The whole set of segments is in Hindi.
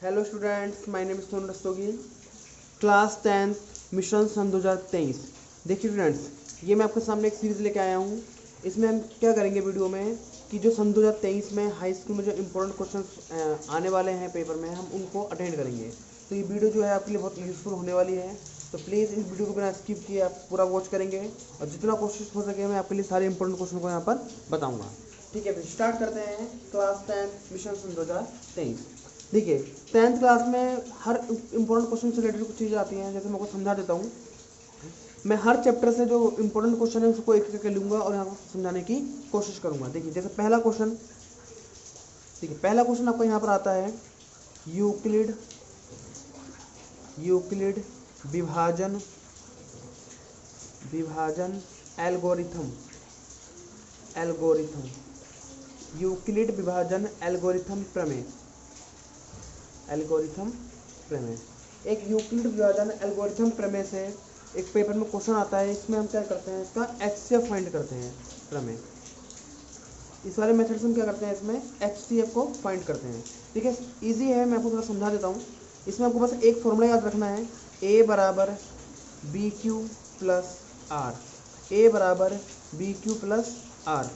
Hello students, my name is Sonu Rastogi, class 10 mission सन 2023। देखिए स्टूडेंट्स, ये मैं आपके सामने एक सीरीज़ लेके आया हूँ। इसमें हम क्या करेंगे वीडियो में कि जो सन 2023 में हाई स्कूल में जो इम्पोर्टेंट क्वेश्चन आने वाले हैं पेपर में, हम उनको अटेंड करेंगे। तो ये वीडियो जो है आपके लिए बहुत यूज़फुल होने वाली है। तो प्लीज़ इस वीडियो को बिना स्किप किए आप पूरा वॉच करेंगे और जितना कोशिश हो सके मैं आपके लिए सारे इंपॉर्टेंट क्वेश्चन को यहाँ पर बताऊँगा। ठीक है, फिर स्टार्ट करते हैं क्लास 10 मिशन सन 2023। देखिए 10th क्लास में हर इंपॉर्टेंट क्वेश्चन से रिलेटेड कुछ चीज़ें आती हैं। जैसे मैं आपको समझा देता हूँ, मैं हर चैप्टर से जो इंपॉर्टेंट क्वेश्चन है उसको एक एक करके लूँगा और यहाँ पर समझाने की कोशिश करूँगा। देखिए जैसे पहला क्वेश्चन, देखिए पहला क्वेश्चन आपको यहाँ पर आता है यूक्लिड विभाजन एल्गोरिथम यूक्लिड विभाजन एल्गोरिथम प्रमेय। एक यूक्लिड विभाजन एल्गोरिथम प्रमेय से एक पेपर में क्वेश्चन आता है। इसमें हम क्या करते हैं, इसका एचसीएफ फाइंड करते हैं प्रमेय। इस वाले मेथड से हम क्या करते हैं, इसमें एचसीएफ को फाइंड करते हैं। ठीक है, इजी है, मैं आपको थोड़ा समझा देता हूँ। इसमें आपको बस एक फॉर्मूला याद रखना है, ए बराबर बी क्यू प्लस आर। ए बराबर बी क्यू प्लस आर,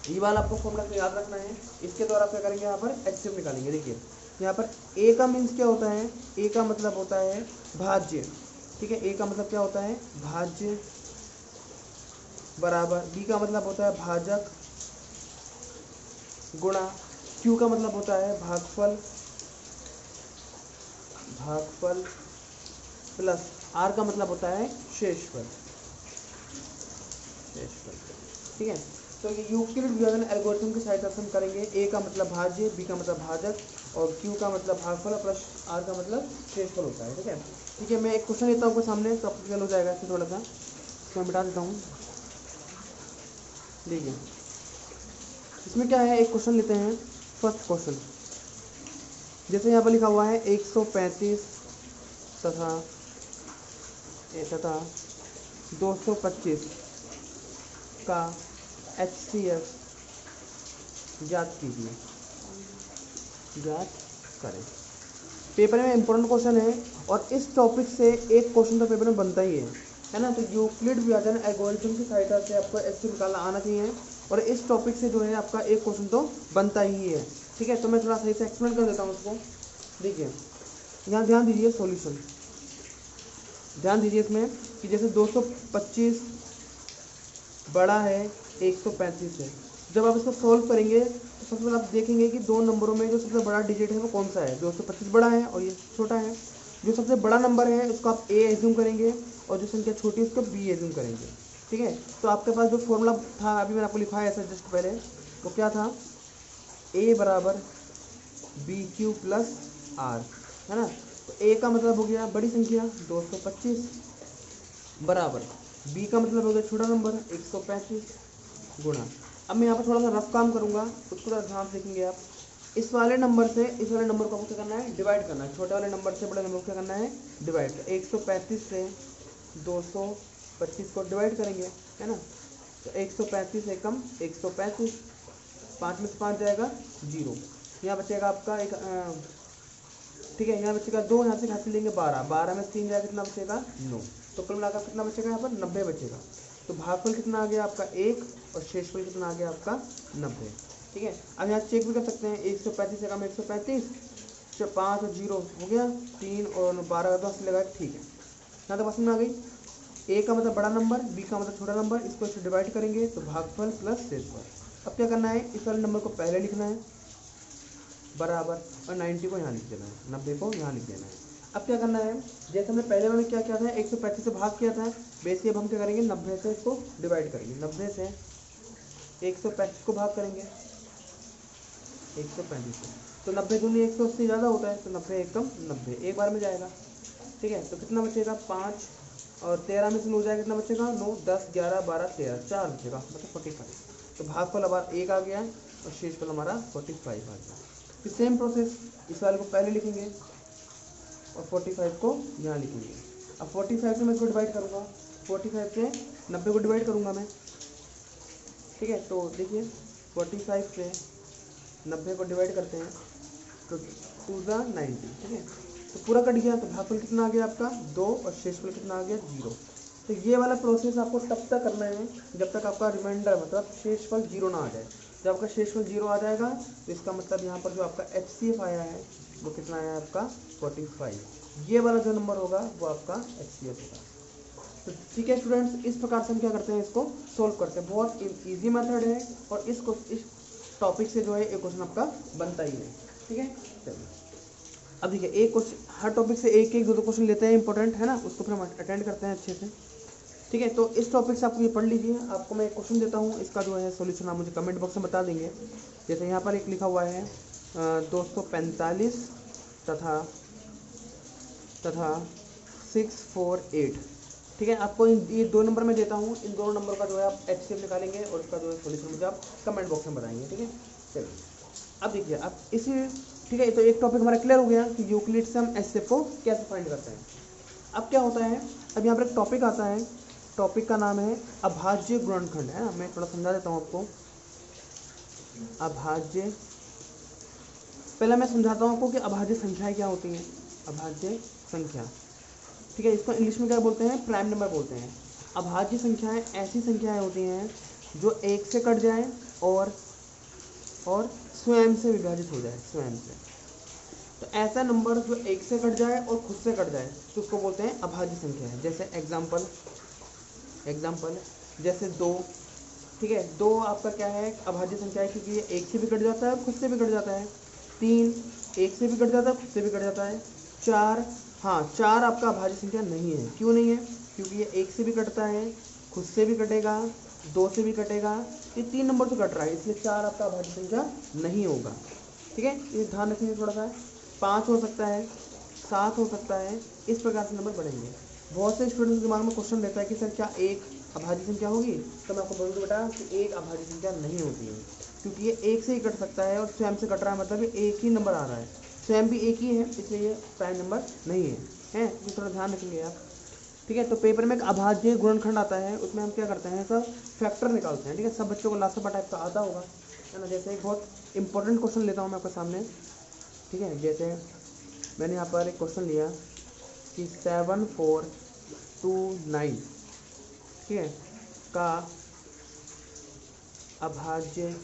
ये वाला आपको फॉर्मूला याद रखना है। इसके द्वारा आप क्या करेंगे, यहाँ पर एचसीएफ निकालेंगे। देखिए यहाँ पर ए का मीन्स क्या होता है, ए का मतलब होता है भाज्य। ठीक है, ए का मतलब क्या होता है, भाज्य, बराबर बी का मतलब होता है भाजक, गुणा क्यू का मतलब होता है भागफल प्लस आर का मतलब होता है शेषफल। ठीक है, तो ये यूक्लिड विभाजन एल्गोरिथम की सहायता से हम करेंगे। ए का मतलब भाज्य, बी का मतलब भाजक और क्यू का मतलब भागफल प्लस आर का मतलब शेषफल होता है। ठीक है, मैं एक क्वेश्चन लेता हूँ आपके सामने, तो आपको क्लियर हो जाएगा। इससे थोड़ा सा इसको मैं मिटा देता हूँ। देखिए इसमें क्या है, एक क्वेश्चन लेते हैं। फर्स्ट क्वेश्चन जैसे यहाँ पर लिखा हुआ है 135 तथा 225 का एचसीएफ ज्ञात करें। पेपर में इंपॉर्टेंट क्वेश्चन है और इस टॉपिक से एक क्वेश्चन तो पेपर में बनता ही है ना। तो यूक्लिड विभाजन एल्गोरिथम की सहायता से आपको एचसीएफ निकालना आना चाहिए और इस टॉपिक से जो है आपका एक क्वेश्चन तो बनता ही है। ठीक है, तो मैं थोड़ा सही से एक्सप्लेन कर देता हूँ उसको। देखिए यहाँ ध्यान दीजिए, सॉल्यूशन ध्यान दीजिए इसमें कि जैसे 225 बड़ा है 135 से। जब आप इसको सॉल्व करेंगे तो सबसे पहले आप देखेंगे कि दो नंबरों में जो सबसे बड़ा डिजिट है वो कौन सा है। 225 बड़ा है और ये छोटा है। जो सबसे बड़ा नंबर है उसको आप ए एज्यूम करेंगे और जो संख्या छोटी है उसको बी एज्यूम करेंगे। ठीक है, तो आपके पास जो फॉर्मूला था अभी मैंने आपको लिखवाया ऐसा जस्ट पहले, वो क्या था, ए बराबर बी क्यू प्लस आर, है ना। तो ए का मतलब हो गया बड़ी संख्या 225 बराबर बी का मतलब हो गया छोटा नंबर 135 गुणा। अब मैं यहाँ पर थोड़ा सा रफ काम करूँगा, उसको थोड़ा ध्यान से देखेंगे आप। इस वाले नंबर से इस वाले नंबर को आपको क्या करना है, डिवाइड करना है। छोटे वाले नंबर से बड़े नंबर को क्या करना है, डिवाइड। 135 से 225 को डिवाइड करेंगे, है ना। तो 135 एकम 135, 5 में से 5 जाएगा 0, यहाँ बचेगा आपका एक ठीक है, यहाँ बचेगा 2, यहाँ से घाट लेंगे 12, 12 में 3 जाएगा, कितना बचेगा 9। तो कुल मिलाकर कितना बचेगा यहाँ पर 90 बचेगा। तो भागफल कितना आ गया आपका 1 और शेषफल कितना आ गया आपका 90। ठीक है, अब यहाँ चेक भी कर सकते हैं, 135 से कम 135, 5 और 0 हो गया 3 और 12 का 10 लगा। ठीक है, यहाँ तक समझ में आ गई। ए का मतलब बड़ा नंबर, बी का मतलब छोटा नंबर, इसको इससे डिवाइड करेंगे तो भागफल प्लस शेषफल। अब क्या करना है, इस वाले नंबर को पहले लिखना है बराबर और 90 को यहाँ लिख देना है, 90 को यहाँ लिख देना है। अब क्या करना है, जैसे हमने पहले मैंने क्या किया था, 135 से भाग किया था, वैसे अब हम क्या करेंगे 90 से इसको डिवाइड करेंगे। 90 से 135 को भाग करेंगे 135 से, तो 90 दूनी 180 ज़्यादा होता है, तो 90 एकदम 90 एक बार में जाएगा। ठीक है, तो कितना बचेगा 5 और 13 में से 9 जाएगा, कितना बचेगा 9, 10, 11, 12, 13, 4 बचेगा, मतलब 45। तो भागफल हमारा 1 आ गया और शेषफल हमारा 45 आ गया। फिर सेम प्रोसेस, इस वाले को पहले लिखेंगे और 45 को यहाँ लिखेंगे। अब 45 से मैं इसको डिवाइड करूँगा, 45 से 90 को डिवाइड करूँगा मैं। ठीक है, तो देखिए 45 से 90 को डिवाइड करते हैं तो 2 × 90, ठीक है। तो पूरा कट गया, तो भागफल कितना आ गया आपका 2 और शेषफल कितना आ गया 0। तो ये वाला प्रोसेस आपको तब तक करना है जब तक आपका रिमाइंडर मतलब शेषफल 0 ना आ जाए। जब आपका शेषफल 0 आ जाएगा तो इसका मतलब यहाँ पर जो आपका HCF आया है वो कितना आया आपका 45। ये वाला जो नंबर होगा वो आपका HCF होगा। तो ठीक है स्टूडेंट्स, इस प्रकार से हम क्या करते हैं, इसको सोल्व करते हैं। बहुत इजी मेथड है और इस टॉपिक से जो है एक क्वेश्चन आपका बनता ही है, ठीक है। चलिए अब देखिए, एक क्वेश्चन हर टॉपिक से एक एक दो क्वेश्चन लेते हैं इंपॉर्टेंट, है ना, उसको फिर हम अटेंड करते हैं अच्छे से, ठीक है। तो इस टॉपिक से आपको ये पढ़ लीजिए। आपको मैं एक क्वेश्चन देता हूँ, इसका जो है सॉल्यूशन आप मुझे कमेंट बॉक्स में बता देंगे। जैसे यहाँ पर एक लिखा हुआ है 245 तथा 648, ठीक है। आपको ये 2 नंबर में देता हूँ, इन दोनों नंबर का जो है आप HCF निकालेंगे और इसका जो है सॉल्यूशन मुझे आप कमेंट बॉक्स में बताएंगे, ठीक है। चलिए अब देखिए, अब इसी, ठीक है, तो एक टॉपिक हमारा क्लियर हो गया कि यूक्लिड से हम HCF को कैसे फाइंड करते हैं। अब क्या होता है, अब यहाँ पर एक टॉपिक आता है, टॉपिक का नाम है अभाज्य गुणनखंड, है ना। मैं थोड़ा समझा देता हूँ आपको। अभाज्य, पहले मैं समझाता हूँ आपको कि अभाज्य संख्याएं क्या होती हैं। अभाज्य संख्या, ठीक है, इसको इंग्लिश में क्या बोलते हैं, प्राइम नंबर बोलते हैं। अभाज्य संख्याएं ऐसी संख्याएं होती हैं जो 1 से कट जाए और स्वयं से विभाजित हो जाए, स्वयं से। तो ऐसा नंबर जो 1 से कट जाए और खुद से कट जाए तो उसको बोलते हैं अभाज्य संख्या है। जैसे एग्जाम्पल जैसे 2, ठीक है, 2 आपका क्या है, अभाज्य संख्या है क्योंकि ये 1 से भी कट जाता है और खुद से भी कट जाता है। 3 1 से भी कट जाता है, खुद से भी कट जाता है। 4, हाँ 4 आपका अभाज्य संख्या नहीं है। क्यों नहीं है, क्योंकि ये 1 से भी कटता है, खुद से भी कटेगा, 2 से भी कटेगा, ये 3 नंबर से कट रहा है, इसलिए 4 आपका अभाज्य संख्या नहीं होगा, ठीक है। ये ध्यान रखेंगे थोड़ा सा। 5 हो सकता है, 7 हो सकता है, इस प्रकार से नंबर बढ़ेंगे। बहुत से स्टूडेंट्स के दिमाग में क्वेश्चन रहता है कि सर क्या 1 अभाज्य संख्या होगी, तो मैं आपको बोल दूँ बेटा कि 1 अभाज्य संख्या नहीं होती है, क्योंकि ये 1 से ही कट सकता है और स्वयं से कट रहा है, मतलब ये एक ही नंबर आ रहा है, स्वयं भी एक ही है, इसलिए ये प्राइम नंबर नहीं है, तो थोड़ा ध्यान रखेंगे आप, ठीक है। तो पेपर में एक अभाज्य गुणनखंड आता है, उसमें हम क्या करते हैं, सब फैक्टर निकालते हैं, ठीक है। सब बच्चों को लासपा टाइप का आता होगा, है ना। जैसे एक बहुत इंपॉर्टेंट क्वेश्चन लेता हूँ मैं आपके सामने, ठीक है। जैसे मैंने यहाँ पर एक क्वेश्चन लिया कि 7429, ठीक है, का अभाज्य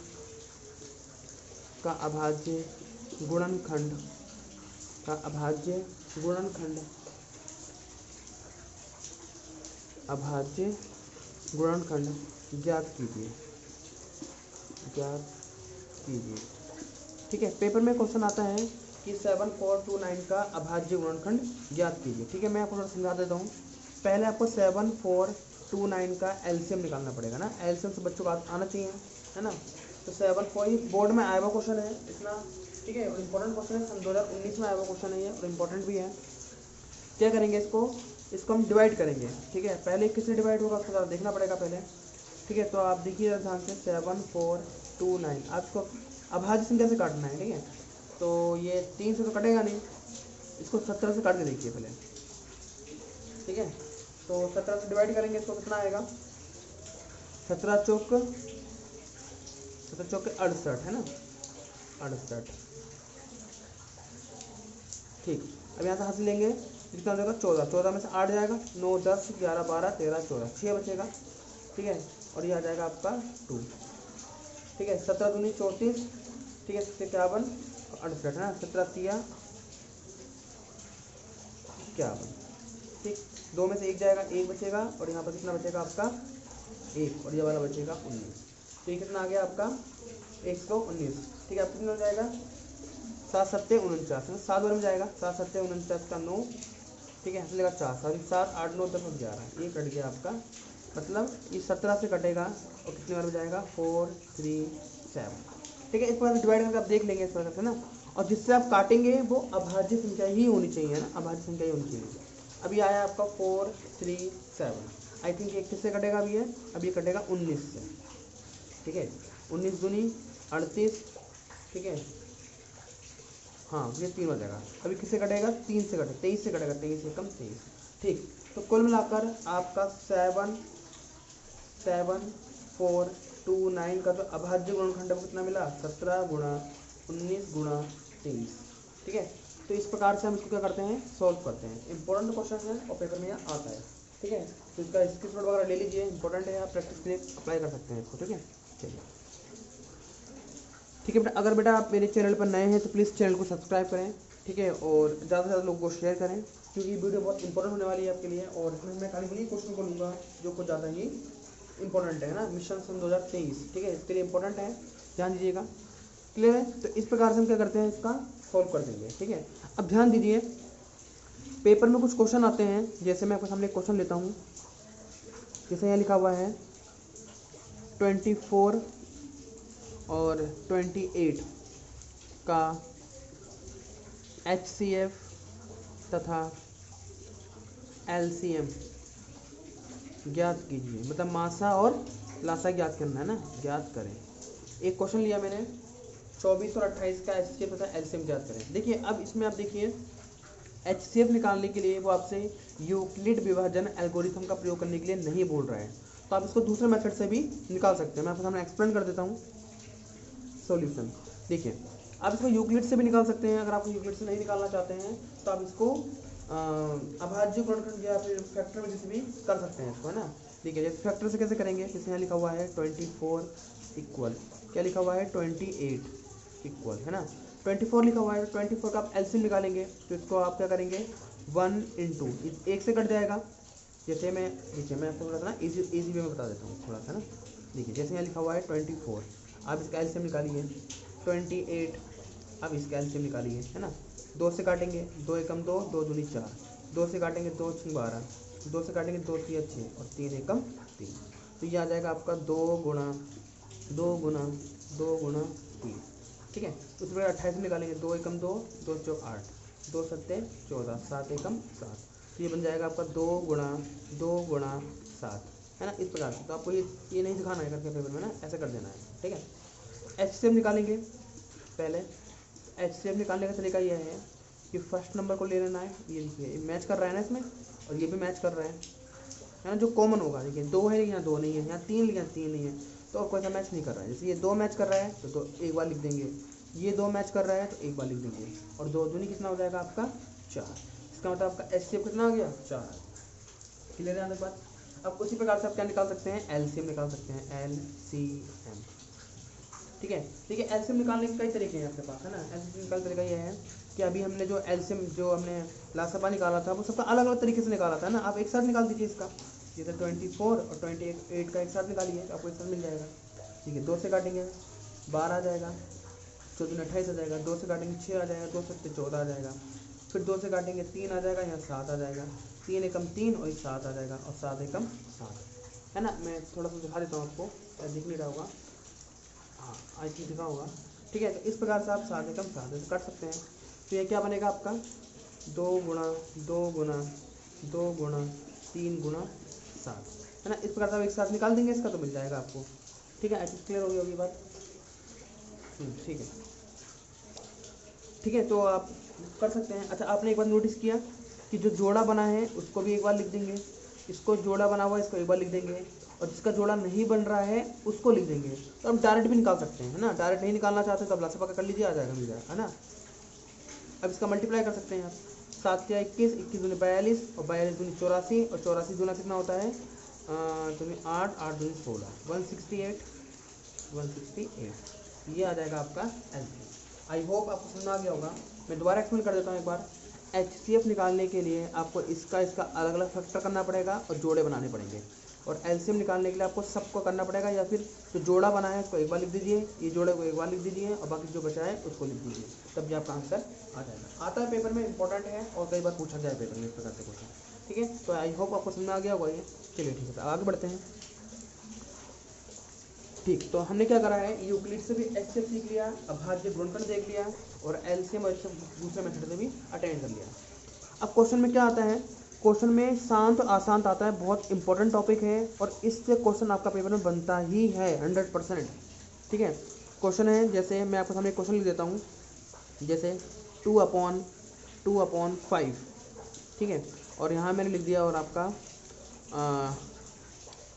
गुणनखंड ज्ञात कीजिए, ठीक है। पेपर में क्वेश्चन आता है कि 7429 का अभाज्य गुणनखंड ज्ञात कीजिए, ठीक है। मैं आपको थोड़ा समझा देता हूँ। पहले आपको 7429 का एलसीएम निकालना पड़ेगा ना, एलसीएम से बच्चों को आना चाहिए, है ना। तो 74 बोर्ड में आया हुआ क्वेश्चन है इतना, ठीक है, और इम्पोर्टेंट क्वेश्चन है, सन 2019 में आया हुआ क्वेश्चन है ये, और इम्पोर्टेंट भी है। क्या करेंगे, इसको हम डिवाइड करेंगे, ठीक है। पहले किससे डिवाइड होगा उसको ज़रा देखना पड़ेगा पहले, ठीक है। तो आप देखिए ध्यान से, 7429 आपको अभाज्य संख्या से काटना है, ठीक है। तो ये 3 से तो कटेगा नहीं, इसको 17 से काट के देखिए पहले, ठीक है। तो 17 से डिवाइड करेंगे, इसको कितना आएगा, 17 चौक 68, है ना, 68, ठीक। अब यहाँ से हाथ लेंगे, कितना हो जाएगा 14, 14 में से 8 जाएगा, 9 10 11 12 13 14, 6 बचेगा, ठीक है। और ये आ जाएगा आपका 2, ठीक है। 17 दूनी 34, ठीक है, 57 68, है ना, 17 तिया 51, ठीक। 2 में से 1 जाएगा, 1 बचेगा, और यहाँ पर कितना बचेगा आपका 1, और ये वाला बचेगा 19। तो ये कितना आ गया आपका 119, ठीक है। अब कितना हो जाएगा 7 7 49, 7 बार में जाएगा, 7 7 49 का 9, ठीक है, चलेगा 4 7 8 9 10 11, ये कट गया आपका, मतलब ये 17 से कटेगा और कितने बार में जाएगा 4 3 7, ठीक है। इस प्रकार से डिवाइड करके आप देख लेंगे इस प्रकार से ना, और जिससे आप काटेंगे वो अभाज्य संख्या ही होनी चाहिए ना, अभाज्य संख्या ही होनी चाहिए। अभी आया आपका 4 3 7, आई थिंक ये किससे कटेगा, अभी है, अभी कटेगा 19 से, ठीक है। 19 दूनी 38, ठीक है, हाँ ये 3 हो जाएगा। अभी किससे कटेगा, 3 से कटेगा, 23 से कटेगा, 23 से कम 23, ठीक। तो कुल मिलाकर आपका 7429 का जो अभाज्य गुणनखंड है वो कितना मिला, 17 × 19 × 23, ठीक है। तो इस प्रकार से हम इसको क्या करते हैं, सॉल्व करते हैं। इंपॉर्टेंट क्वेश्चन है और पेपर में यह आता है, ठीक है। तो इसका स्क्रीनशॉट वगैरह ले लीजिए, इंपॉर्टेंट है, आप प्रैक्टिस के लिए अप्लाई कर सकते हैं इसको, ठीक है। चलिए ठीक है बेटा, अगर बेटा आप मेरे चैनल पर नए हैं तो प्लीज़ चैनल को सब्सक्राइब करें, ठीक है, और ज़्यादा से ज़्यादा लोगों को शेयर करें, क्योंकि ये वीडियो बहुत इंपॉर्टेंट होने वाली है आपके लिए। और इसमें मैं खाली वही क्वेश्चन को लूँगा जो कुछ ज़्यादा ही इंपॉर्टेंट है ना, मिशन सन 2023, ठीक है, इसके लिए इंपॉर्टेंट है, ध्यान दीजिएगा, क्लियर है। तो इस प्रकार से हम क्या करते हैं, इसका सॉल्व कर देंगे, ठीक है। अब ध्यान दीजिए, पेपर में कुछ क्वेश्चन आते हैं, जैसे मैं आपके सामने एक क्वेश्चन लेता हूँ, जैसे यहाँ लिखा हुआ है 24 और 28 का HCF तथा LCM ज्ञात कीजिए, मतलब मासा और लासा ज्ञात करना है ना, ज्ञात करें। एक क्वेश्चन लिया मैंने 24 और 28 का HCF तथा LCM ज्ञात करें। देखिए अब इसमें आप देखिए, HCF निकालने के लिए वो आपसे यूक्लिड विभाजन एल्गोरिथम का प्रयोग करने के लिए नहीं बोल रहा है, तो आप इसको दूसरे मेथड से भी निकाल सकते हैं। मैं आपके सामने एक्सप्लेन कर देता हूँ सॉल्यूशन। देखिए आप इसको यूक्लिड से भी निकाल सकते हैं, अगर आप यूक्लिड से नहीं निकालना चाहते हैं तो आप इसको अभाज्य गुणनखंड या फिर फैक्टर में जैसे भी कर सकते हैं इसको, है ना। देखिए जैसे फैक्टर से कैसे करेंगे, जैसे यहाँ लिखा हुआ है 24 इक्वल, क्या लिखा हुआ है 28 इक्वल, है ना, 24 लिखा हुआ है, 24 का आप एलसीएम निकालेंगे, तो इसको आप क्या करेंगे 1 इंटू एक से कट जाएगा। जैसे मैं देखिए मैं आपको थोड़ा सा ना इजी वे में बता देता हूँ थोड़ा सा ना। देखिए जैसे यहाँ लिखा हुआ है 24, आप इसका एलसीएम निकालिए, 28 अब इसका एलसीएम निकालिए, है ना। 2 से काटेंगे, 2 एकम 2, 2 दूनी 4, 2 से काटेंगे 2 6 12, 2 से काटेंगे 2 3 6 और 3 एकम 3, तो ये आ जाएगा आपका 2 गुणा 2 गुणा 2 गुणा 3, ठीक है। उसके बाद 28 निकालेंगे, 2 एकम 2, 2 चौक 8, 2 सत्ते 14, 7 एकम 7, तो ये बन जाएगा आपका 2 गुणा 7, है ना, इस प्रकार से। तो आपको ये नहीं दिखाना है करके पेपर में ना, ऐसे कर देना है, ठीक है। HCF निकालेंगे, पहले HCF निकालने का तरीका यह है कि फर्स्ट नंबर को ले लेना है, ये देखिए मैच कर रहा है ना इसमें, और ये भी मैच कर रहा है ना, जो कॉमन होगा। देखिए 2 है लेकिन यहाँ 2 नहीं है, यहाँ 3 लेकिन 3 नहीं है, तो कोई सा मैच नहीं कर रहा है। जैसे ये 2 मैच कर रहा है तो एक बार लिख देंगे, ये 2 मैच कर रहा है तो एक बार लिख देंगे, और 2 दूनी कितना हो जाएगा आपका 4, इसका मतलब आपका HCF कितना आ गया 4, क्लियर है बात। अब उसी प्रकार से आप क्या निकाल सकते हैं, LCM निकाल सकते हैं, LCM, ठीक है। देखिए LCM निकालने के कई तरीके हैं आपके पास, है ना। LCM निकालने का तरीका यह है कि अभी हमने जो LCM जो हमने लासपा निकाला था वो सबका अलग अलग तरीके से निकाला था ना, आप एक साथ निकाल दीजिए इसका, जैसे 24 और 28 का एक साथ निकालिए तो आपको एक साथ मिल जाएगा, ठीक है। 2 से काटेंगे 12 आ जाएगा, 14 28 आ जाएगा, 2 से काटेंगे 6 आ जाएगा, 2 से 14 आ जाएगा, फिर 2 से काटेंगे 3 आ जाएगा, यहाँ 7 आ जाएगा, 3 एकम 3 और 7 आ जाएगा, और 7 एकम 7, है ना। मैं थोड़ा सा दिखा देता हूँ आपको, दिख नहीं रहा होगा, हाँ आई थिंक दिखा होगा, ठीक है। तो इस प्रकार से आप 7 एकम 7 काट सकते हैं, तो ये क्या बनेगा आपका 2 गुणा 2 गुणा 2 गुणा 3 गुणा 7, है ना। इस प्रकार से आप एक साथ निकाल देंगे इसका, तो मिल जाएगा आपको, ठीक है। आई थिंक क्लियर हो गई होगी बात, ठीक है, ठीक है। तो आप कर सकते हैं। अच्छा आपने एक बार नोटिस किया कि जो जोड़ा बना है उसको भी एक बार लिख देंगे, इसको जोड़ा बना हुआ है इसको एक बार लिख देंगे, और जिसका जोड़ा नहीं बन रहा है उसको लिख देंगे। तो हम डायरेक्ट भी निकाल सकते हैं, है ना। डायरेक्ट नहीं निकालना चाहते तो अब लासा पका कर लीजिए, आ जाएगा, मिल जाएगा, है ना। अब इसका मल्टीप्लाई कर सकते हैं आप, 7 या 21, 21 दूनी 42 और 42 दूनी 84, और 84 दूना कितना होता है 8, 8 दूनी 16, 168, 168, ये आ जाएगा आपका LCM। आई होप आपको समझ आ गया होगा। मैं दोबारा एक्सप्लेन कर देता हूँ एक बार। HCF निकालने के लिए आपको इसका अलग अलग फैक्टर करना पड़ेगा और जोड़े बनाने पड़ेंगे, और LCM निकालने के लिए आपको सबको करना पड़ेगा, या फिर जो जोड़ा बना है उसको एक बार लिख दीजिए, ये जोड़े को एक बार लिख दीजिए, और बाकी जो बचा है उसको लिख दीजिए, तब भी आपका आंसर आ जाएगा। आता है पेपर में, इंपॉर्टेंट है और कई बार पूछा जाए पेपर में इस प्रकार से क्वेश्चन, ठीक है। तो आई होप आपको समझ आ गया होगा ये। चलिए ठीक है, आगे बढ़ते हैं। ठीक, तो हमने क्या करा है, यूक्लिड से भी HCF सीख लिया, अभाज्य गुणनखंड देख लिया, और LCM और दूसरे मेथड से भी अटेंड कर लिया। अब क्वेश्चन में क्या आता है, क्वेश्चन में शांत और अशांत आता है, बहुत इंपॉर्टेंट टॉपिक है, और इससे क्वेश्चन आपका पेपर में बनता ही है 100%, ठीक है। क्वेश्चन है, जैसे मैं आपके सामने एक क्वेश्चन लिख देता हूँ, जैसे 2/5, ठीक है, और यहाँ मैंने लिख दिया और आपका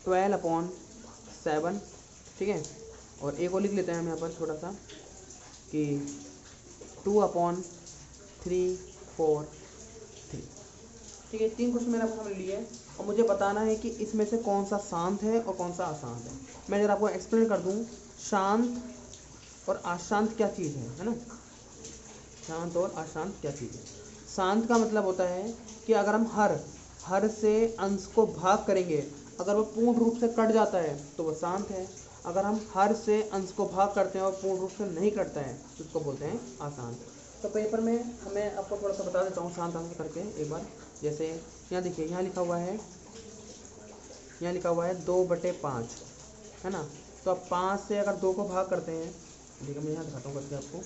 12/7, ठीक है। और एक और लिख लेते हैं हम यहाँ पर छोटा सा कि 2/5 3 4 3। ठीक है, 3 क्वेश्चन मैंने आपको समझ लिए हैं और मुझे बताना है कि इसमें से कौन सा शांत है और कौन सा अशांत है। मैं अगर आपको एक्सप्लेन कर दूं, शांत और अशांत क्या चीज़ है ना। शांत और अशांत क्या चीज़ है। शांत का मतलब होता है कि अगर हम हर से अंश को भाग करेंगे, अगर वो पूर्ण रूप से कट जाता है तो वो शांत है। अगर हम हर से अंश को भाग करते हैं और पूर्ण रूप से नहीं कटता है तो उसको बोलते हैं अशांत। तो पेपर में हमें आपको थोड़ा सा बता देता हूँ शांत अंश करके एक बार। जैसे यहाँ देखिए, यहाँ लिखा हुआ है 2/5 है ना। तो अब 5 से अगर 2 को भाग करते हैं, देखिए मैं यहाँ दिखाता हूँ करके आपको।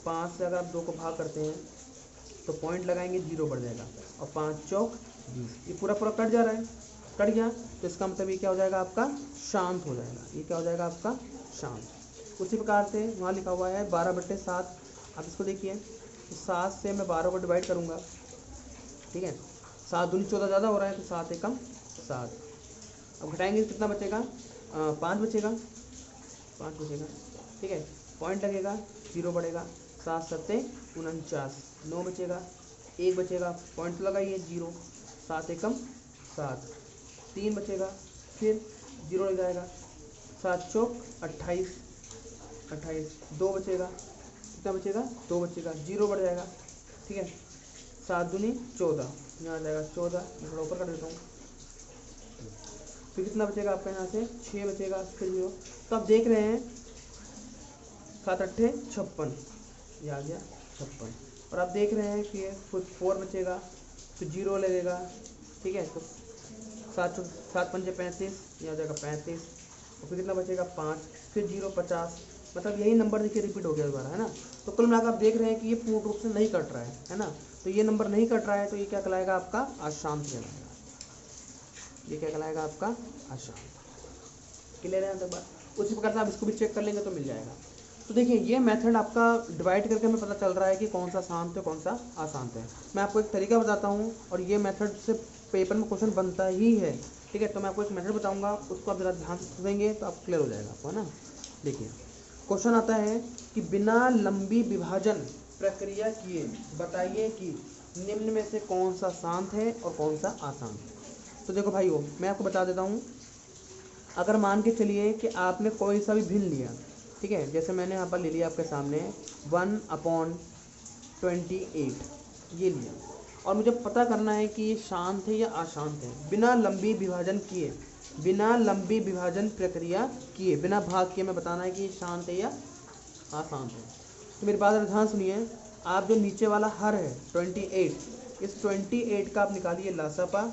5 से अगर आप 2 को भाग करते हैं तो पॉइंट लगाएंगे, 0 बढ़ जाएगा और 5 चौक 20। ये पूरा कट जा रहा है, कट गया तो इसका मतलब ये क्या हो जाएगा आपका शांत हो जाएगा। ये क्या हो जाएगा आपका शांत। उसी प्रकार से वहाँ लिखा हुआ है 12/7। आप इसको देखिए, तो 7 से मैं 12 को डिवाइड करूँगा, ठीक है। 7 दूनी 14 ज़्यादा हो रहा है तो 7 एकम 7। अब घटाएंगे कितना बचेगा, 5 बचेगा, 5 बचेगा, ठीक है। पॉइंट लगेगा, 0 बढ़ेगा, 7 7 49, 9 बचेगा, 1 बचेगा, पॉइंट लगाइए 0, 7 एकम 7, 3 बचेगा, फिर 0 लग जाएगा, 7 चौक 28, 2 बचेगा, कितना बचेगा, 2 बचेगा, 0 बढ़ जाएगा, ठीक है। 7 दूनी 14, यहाँ आ जाएगा 14, मैं थोड़ा ऊपर कर देता हूँ। फिर कितना बचेगा आपका यहाँ से 6 बचेगा, फिर 0। तो आप देख रहे हैं 7 8 56, ये आ गया 56। और आप देख रहे हैं कि ये 4 बचेगा, फिर 0 लगेगा, ठीक है। तो 7 5 35, ये आ जाएगा 35। और फिर कितना बचेगा 5, फिर 0 50। मतलब यही नंबर देखिए रिपीट हो गया दोबारा, है ना। तो कुल मिलाकर आप देख रहे हैं कि ये पूर्ण रूप से नहीं कट रहा है ना। तो ये नंबर नहीं कट रहा है तो ये क्या कहलाएगा आपका अशांत कहलाएगा। ये क्या कहलाएगा आपका अशांत। क्लियर है तक बात। उसी प्रकार से आप इसको भी चेक कर लेंगे तो मिल जाएगा। तो देखिए ये मेथड आपका डिवाइड करके हमें पता चल रहा है कि कौन सा शांत है कौन सा अशांत है। मैं आपको एक तरीका बताता हूँ और ये मेथड से पेपर में क्वेश्चन बनता ही है, ठीक है। तो मैं आपको एक मेथड बताऊंगा, उसको आप जरा ध्यान से सुनेंगे तो आप क्लियर हो जाएगा आपको, है ना। देखिए क्वेश्चन आता है कि बिना लंबी विभाजन प्रक्रिया किए बताइए कि निम्न में से कौन सा शांत है और कौन सा अशांत है। तो देखो भाइयों, मैं आपको बता देता हूँ। अगर मान के चलिए कि आपने कोई सा भी भिन्न लिया, ठीक है। जैसे मैंने यहाँ पर ले लिया आपके सामने 1/28 ये लिया, और मुझे पता करना है कि ये शांत है या अशांत है। बिना लंबी विभाजन किए, बिना लंबी विभाजन प्रक्रिया किए, बिना भाग किए मैं बताना है कि ये शांत है या अशांत है। तो मेरी बात ध्यान सुनिए। आप जो नीचे वाला हर है 28, इस 28 का आप निकालिए लासापा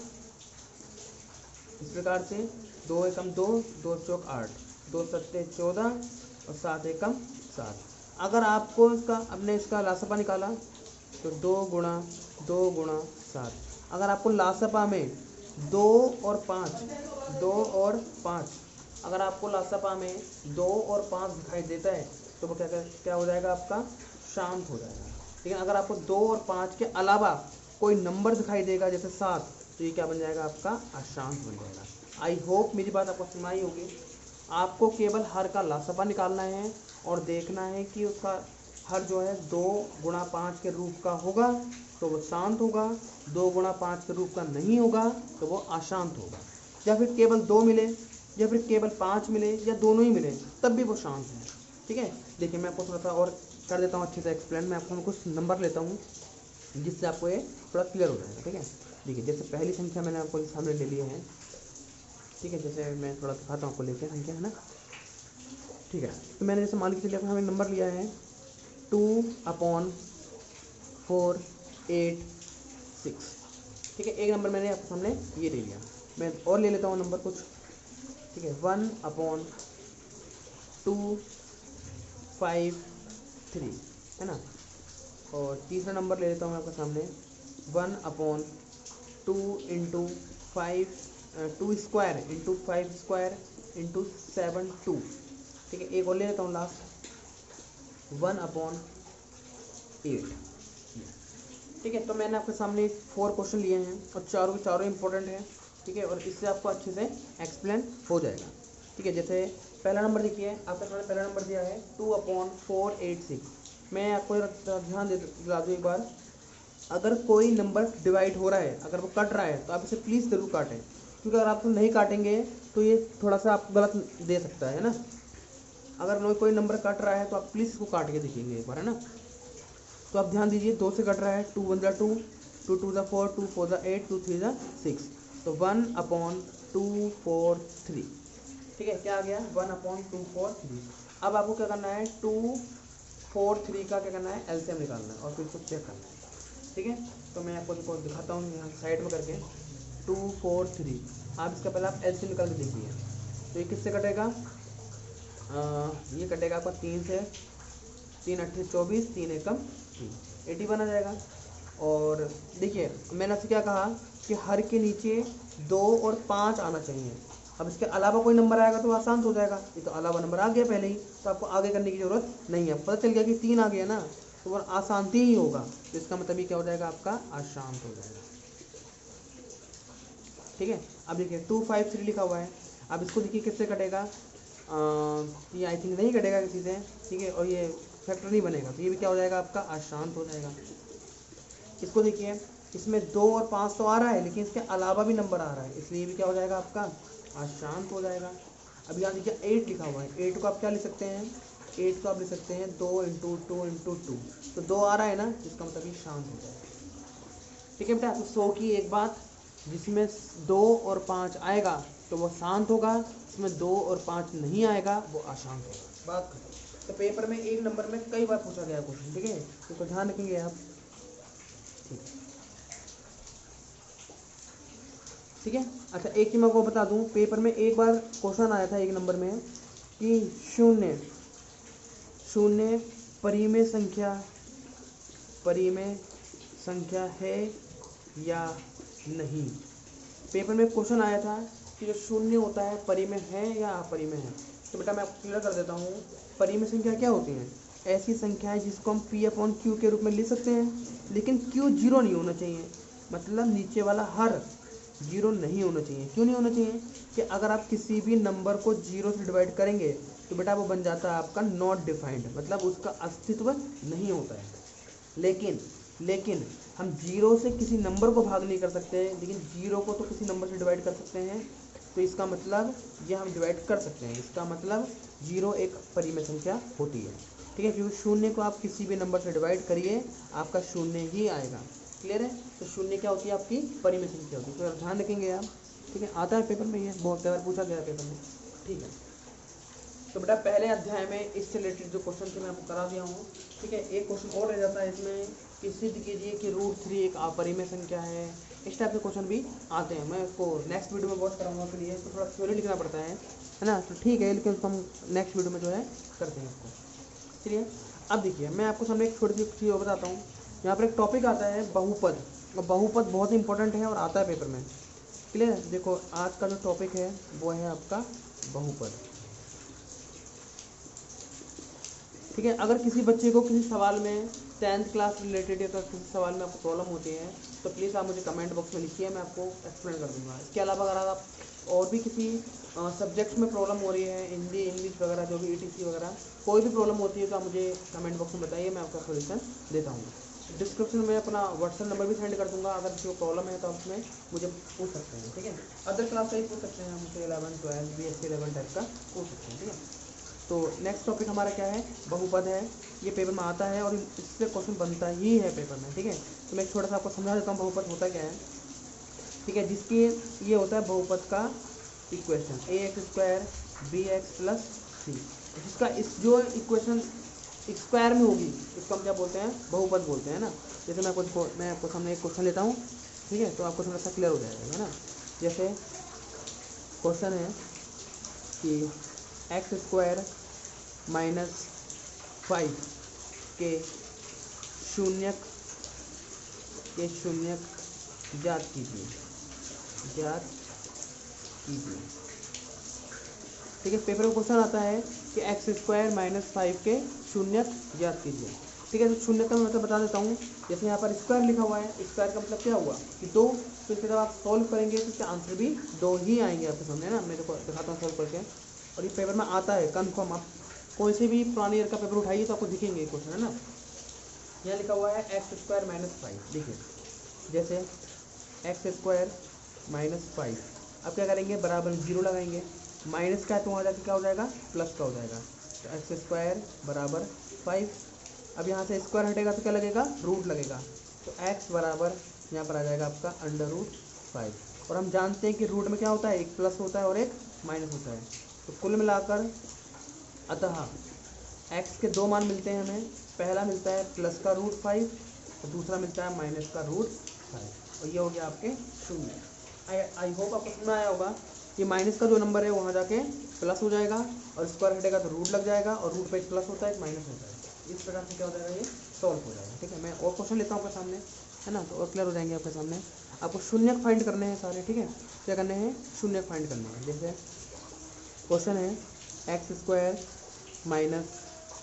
इस प्रकार से। 2 एकम 2, 2 चौक 8, 2 सत्ते 14 और 7 एकम 7। अगर आपको इसका लासापा निकाला तो 2 गुणा 7। अगर आपको लासापा में 2 और 5 अगर आपको लासापा में 2 और 5 दिखाई देता है तो वो क्या हो जाएगा आपका शांत हो जाएगा। लेकिन अगर आपको 2 और 5 के अलावा कोई नंबर दिखाई देगा जैसे 7, तो ये क्या बन जाएगा आपका अशांत बन जाएगा। आई होप मेरी बात आपको सुनाई होगी। आपको केवल हर का लासापा निकालना है और देखना है कि उसका हर जो है 2 गुणा 5 के रूप का होगा तो वो शांत होगा, 2 गुणा 5 के रूप का नहीं होगा तो वो अशांत होगा, या फिर केवल 2 मिले या फिर केवल 5 मिले या दोनों ही मिले तब भी वो शांत है, ठीक है। देखिए मैं आपको थोड़ा सा और कर देता हूँ अच्छे से एक्सप्लेन। मैं आपको कुछ नंबर लेता हूँ जिससे आपको ये थोड़ा क्लियर हो जाएगा, ठीक है। देखिए जैसे पहली संख्या मैंने आपको सामने ले लिए हैं, ठीक है। जैसे मैं थोड़ा दिखाता हूँ आपको लेके संख्या, है ना, ठीक है। तो मैंने जैसे मान के चलिए हमने नंबर लिया है 2/486, ठीक है। एक नंबर मैंने आपके सामने ये ले लिया। मैं और ले लेता हूँ नंबर कुछ, ठीक है। 1/253 है ना। और तीसरा नंबर ले लेता हूँ मैं आपके सामने 1/2 स्क्वायर इंटू 5 स्क्वायर इंटू 7 2, ठीक है। एक और ले लेता हूँ लास्ट 1/8, ठीक है। तो मैंने आपके सामने 4 क्वेश्चन लिए हैं और चारों के चारों इंपॉर्टेंट हैं, ठीक है। और इससे आपको अच्छे से एक्सप्लेन हो जाएगा, ठीक है। जैसे पहला नंबर देखिए, आपके सामने पहला नंबर दिया है 2/486। मैं आपको ध्यान दिला दूँ एक बार अगर कोई नंबर डिवाइड हो रहा है, अगर वो कट रहा है, तो आप इसे प्लीज़ ज़रूर काटें, क्योंकि अगर आप नहीं काटेंगे तो ये थोड़ा सा आपको गलत दे सकता है ना। अगर कोई नंबर कट रहा है तो आप प्लीज़ इसको काट के देखिएंगे एक बार, है ना। तो आप ध्यान दीजिए, 2 से कट रहा है, 2 1 ज़ा 2, 2 2 ज़ा 4, 2 4 ज़ा 8, 2 3 ज़ा 6, तो 1/2 4 3, ठीक है। क्या आ गया? 1/2 4 3। अब आपको क्या करना है, 2 4 3 का क्या करना है, एलसीएम निकालना है और फिर इसको चेक करना है, ठीक है। तो मैं आपको दिखाता हूँ यहाँ साइड में करके, 2 4 3। आप इसका पहले आप एलसीएम निकाल के देखिए। तो ये किससे कटेगा? ये कटेगा आपका 3 से, 3 8 24, 3 एकम 3, 81 आ जाएगा। और देखिए मैंने आपसे क्या कहा कि हर के नीचे 2 और 5 आना चाहिए। अब इसके अलावा कोई नंबर आएगा तो आसान हो जाएगा, ये तो अलावा नंबर आ गया पहले ही, तो आपको आगे करने की ज़रूरत नहीं है। पता चल गया कि 3 आ गया ना, तो वह अशांति ही होगा, तो इसका मतलब ये क्या हो जाएगा, आपका अशांत हो जाएगा, ठीक है। अब देखिए 2 5 3 लिखा हुआ है, अब इसको देखिए किससे कटेगा, ये आई थिंक नहीं कटेगा किसी से, ठीक है। और ये फैक्टर नहीं बनेगा, तो ये भी क्या हो जाएगा, आपका अशांत हो जाएगा। इसको देखिए, इसमें 2 और 5 तो आ रहा है, लेकिन इसके अलावा भी नंबर आ रहा है, इसलिए ये भी क्या हो जाएगा, आपका अशांत हो जाएगा। अब यहाँ देखिए 8 लिखा हुआ है, 8 को आप क्या लिख सकते हैं, 8 को आप लिख सकते हैं 2 × 2 × 2, तो 2 आ रहा है ना, जिसका मतलब ये शांत हो जाएगा, ठीक है बेटा। तो 100 की एक बात, जिसमें 2 और 5 आएगा तो वो शांत होगा, जिसमें 2 और 5 नहीं आएगा वो अशांत होगा, बात खत्म। तो पेपर में एक नंबर में कई बार पूछा गया क्वेश्चन, ठीक है, तो ध्यान रखेंगे आप, ठीक है। अच्छा एक चीज़ मैं आपको बता दूं, पेपर में एक बार क्वेश्चन आया था एक नंबर में कि शून्य परिमेय संख्या है या नहीं। पेपर में क्वेश्चन आया था कि जो शून्य होता है परिमेय है या अपरिमेय है। तो बेटा मैं आपको क्लियर कर देता हूँ, परिमेय संख्या क्या होती हैं, ऐसी संख्या है जिसको हम P/Q के रूप में लिख सकते हैं, लेकिन Q 0 नहीं होना चाहिए, मतलब नीचे वाला हर 0 नहीं होना चाहिए। क्यों नहीं होना चाहिए कि अगर आप किसी भी नंबर को 0 से डिवाइड करेंगे तो बेटा वो बन जाता है आपका नॉट डिफाइंड, मतलब उसका अस्तित्व नहीं होता है। लेकिन हम 0 से किसी नंबर को भाग नहीं कर सकते, लेकिन 0 को तो किसी नंबर से डिवाइड कर सकते हैं, तो इसका मतलब ये हम डिवाइड कर सकते हैं, इसका मतलब 0 एक परिमेय संख्या होती है, ठीक है। क्योंकि शून्य को आप किसी भी नंबर से डिवाइड करिए आपका शून्य ही आएगा, क्लियर है। तो शून्य क्या होती है, आपकी परिमेय संख्या होती है, तो ध्यान रखेंगे आप, ठीक है। आता है पेपर में, ये बहुत बार पूछा गया पेपर में, ठीक है। तो बेटा पहले अध्याय में इससे रिलेटेड जो क्वेश्चन थे मैं आपको करा दिया हूँ, ठीक है। एक क्वेश्चन और रह जाता है इसमें कि सिद्ध कीजिए कि √3 एक अपरिमेय संख्या है। इस टाइप के क्वेश्चन भी आते हैं, मैं उसको नेक्स्ट वीडियो में वॉच कराऊंगा, के लिए तो थोड़ा थ्योरी लिखना पड़ता है ना, तो ठीक है, लेकिन उसको हम नेक्स्ट वीडियो में जो है करते हैं उसको, चलिए। अब देखिए मैं आपको सामने एक छोटी सी चीज़ और बताता हूँ, यहाँ पर एक टॉपिक आता है बहुपद, और बहुपद बहुत ही इंपॉर्टेंट है और आता है पेपर में, क्लियर। देखो आज का जो टॉपिक है वो है आपका बहुपद, ठीक है। अगर किसी बच्चे को किसी सवाल में 10th क्लास रिलेटेड या किसी सवाल में आपको प्रॉब्लम होती है तो प्लीज़ आप मुझे कमेंट बॉक्स में लिखिए, मैं आपको एक्सप्लेन कर दूंगा। इसके अलावा अगर आप और भी किसी सब्जेक्ट्स में प्रॉब्लम हो रही है, हिंदी इंग्लिश वगैरह जो भी ETC वगैरह कोई भी प्रॉब्लम होती है तो आप मुझे कमेंट बॉक्स में बताइए, मैं आपका सोल्यूशन देता हूँ। डिस्क्रिप्शन में अपना व्हाट्सएप नंबर भी सेंड कर दूंगा, अगर किसी को प्रॉब्लम है तो आप उसमें मुझे पूछ सकते हैं, ठीक है। अदर क्लास का ही पूछ सकते हैं, मुझसे 11 12 BSc 11 टाइप का पूछ सकते हैं, ठीक है। तो नेक्स्ट टॉपिक हमारा क्या है, बहुपद है, ये पेपर में आता है और इससे क्वेश्चन बनता ही है पेपर में, ठीक है। तो मैं छोटा सा आपको समझा देता हूँ बहुपद होता क्या है, ठीक है। जिसकी ये होता है बहुपद का इक्वेशन ax² bx + c, जिसका इस जो इक्वेशन स्क्वायर में होगी इसको हम क्या बोलते हैं, बहुपद बोलते हैं ना। जैसे मैं आपको सामने एक क्वेश्चन लेता हूँ, ठीक है, तो आपको थोड़ा सा क्लियर हो जाएगा, है ना। जैसे क्वेश्चन है कि x² - 5 के शून्यक ज्ञात कीजिए, ठीक है। पेपर में क्वेश्चन आता है कि x² - 5 के शून्यक ज्ञात कीजिए, ठीक है। तो शून्य का मैं मतलब बता देता हूँ, जैसे यहाँ पर स्क्वायर लिखा हुआ है, स्क्वायर का मतलब क्या हुआ कि 2, तो इसके जब आप सॉल्व करेंगे तो इसका आंसर भी 2 ही आएंगे आपके सामने ना। मैं देखो दिखाता हूँ सॉल्व करके, और ये पेपर में आता है कन्फर्म, आप कोई से भी पुराने ईयर का पेपर उठाइए तो आपको दिखेंगे क्वेश्चन, है ना। यहाँ लिखा हुआ है एक्स स्क्वायर माइनस 5। देखिए जैसे एक्स स्क्वायर माइनस 5, अब क्या करेंगे, बराबर 0 लगाएंगे, माइनस का है तो वहाँ जाके क्या हो जाएगा, प्लस का हो जाएगा। तो एक्स स्क्वायर बराबर 5, अब यहाँ से स्क्वायर हटेगा तो क्या लगेगा, रूट लगेगा। तो एक्स बराबर यहाँ पर आ जाएगा आपका √5। और हम जानते हैं कि रूट में क्या होता है, एक प्लस होता है और एक माइनस होता है। तो कुल मिलाकर अतः एक्स के दो मान मिलते हैं हमें, पहला मिलता है प्लस का √5 और दूसरा मिलता है माइनस का √5। और ये हो गया आपके 0। आई होप आपको सुना आया होगा कि माइनस का जो नंबर है वहाँ जाके प्लस हो जाएगा और स्क्वायर हटेगा तो रूट लग जाएगा और रूट पे एक प्लस होता है एक माइनस होता है। इस प्रकार से क्या हो जाएगा, ये सॉल्व हो जाएगा। ठीक है, मैं और क्वेश्चन लेता हूँ आपके सामने, है ना, तो और क्लियर हो जाएंगे आपके सामने। आपको शून्य फाइंड करने हैं सारे। ठीक है, क्या करने हैं, शून्य फाइंड करने हैं। जैसे क्वेश्चन है एक्स स्क्वायर माइनस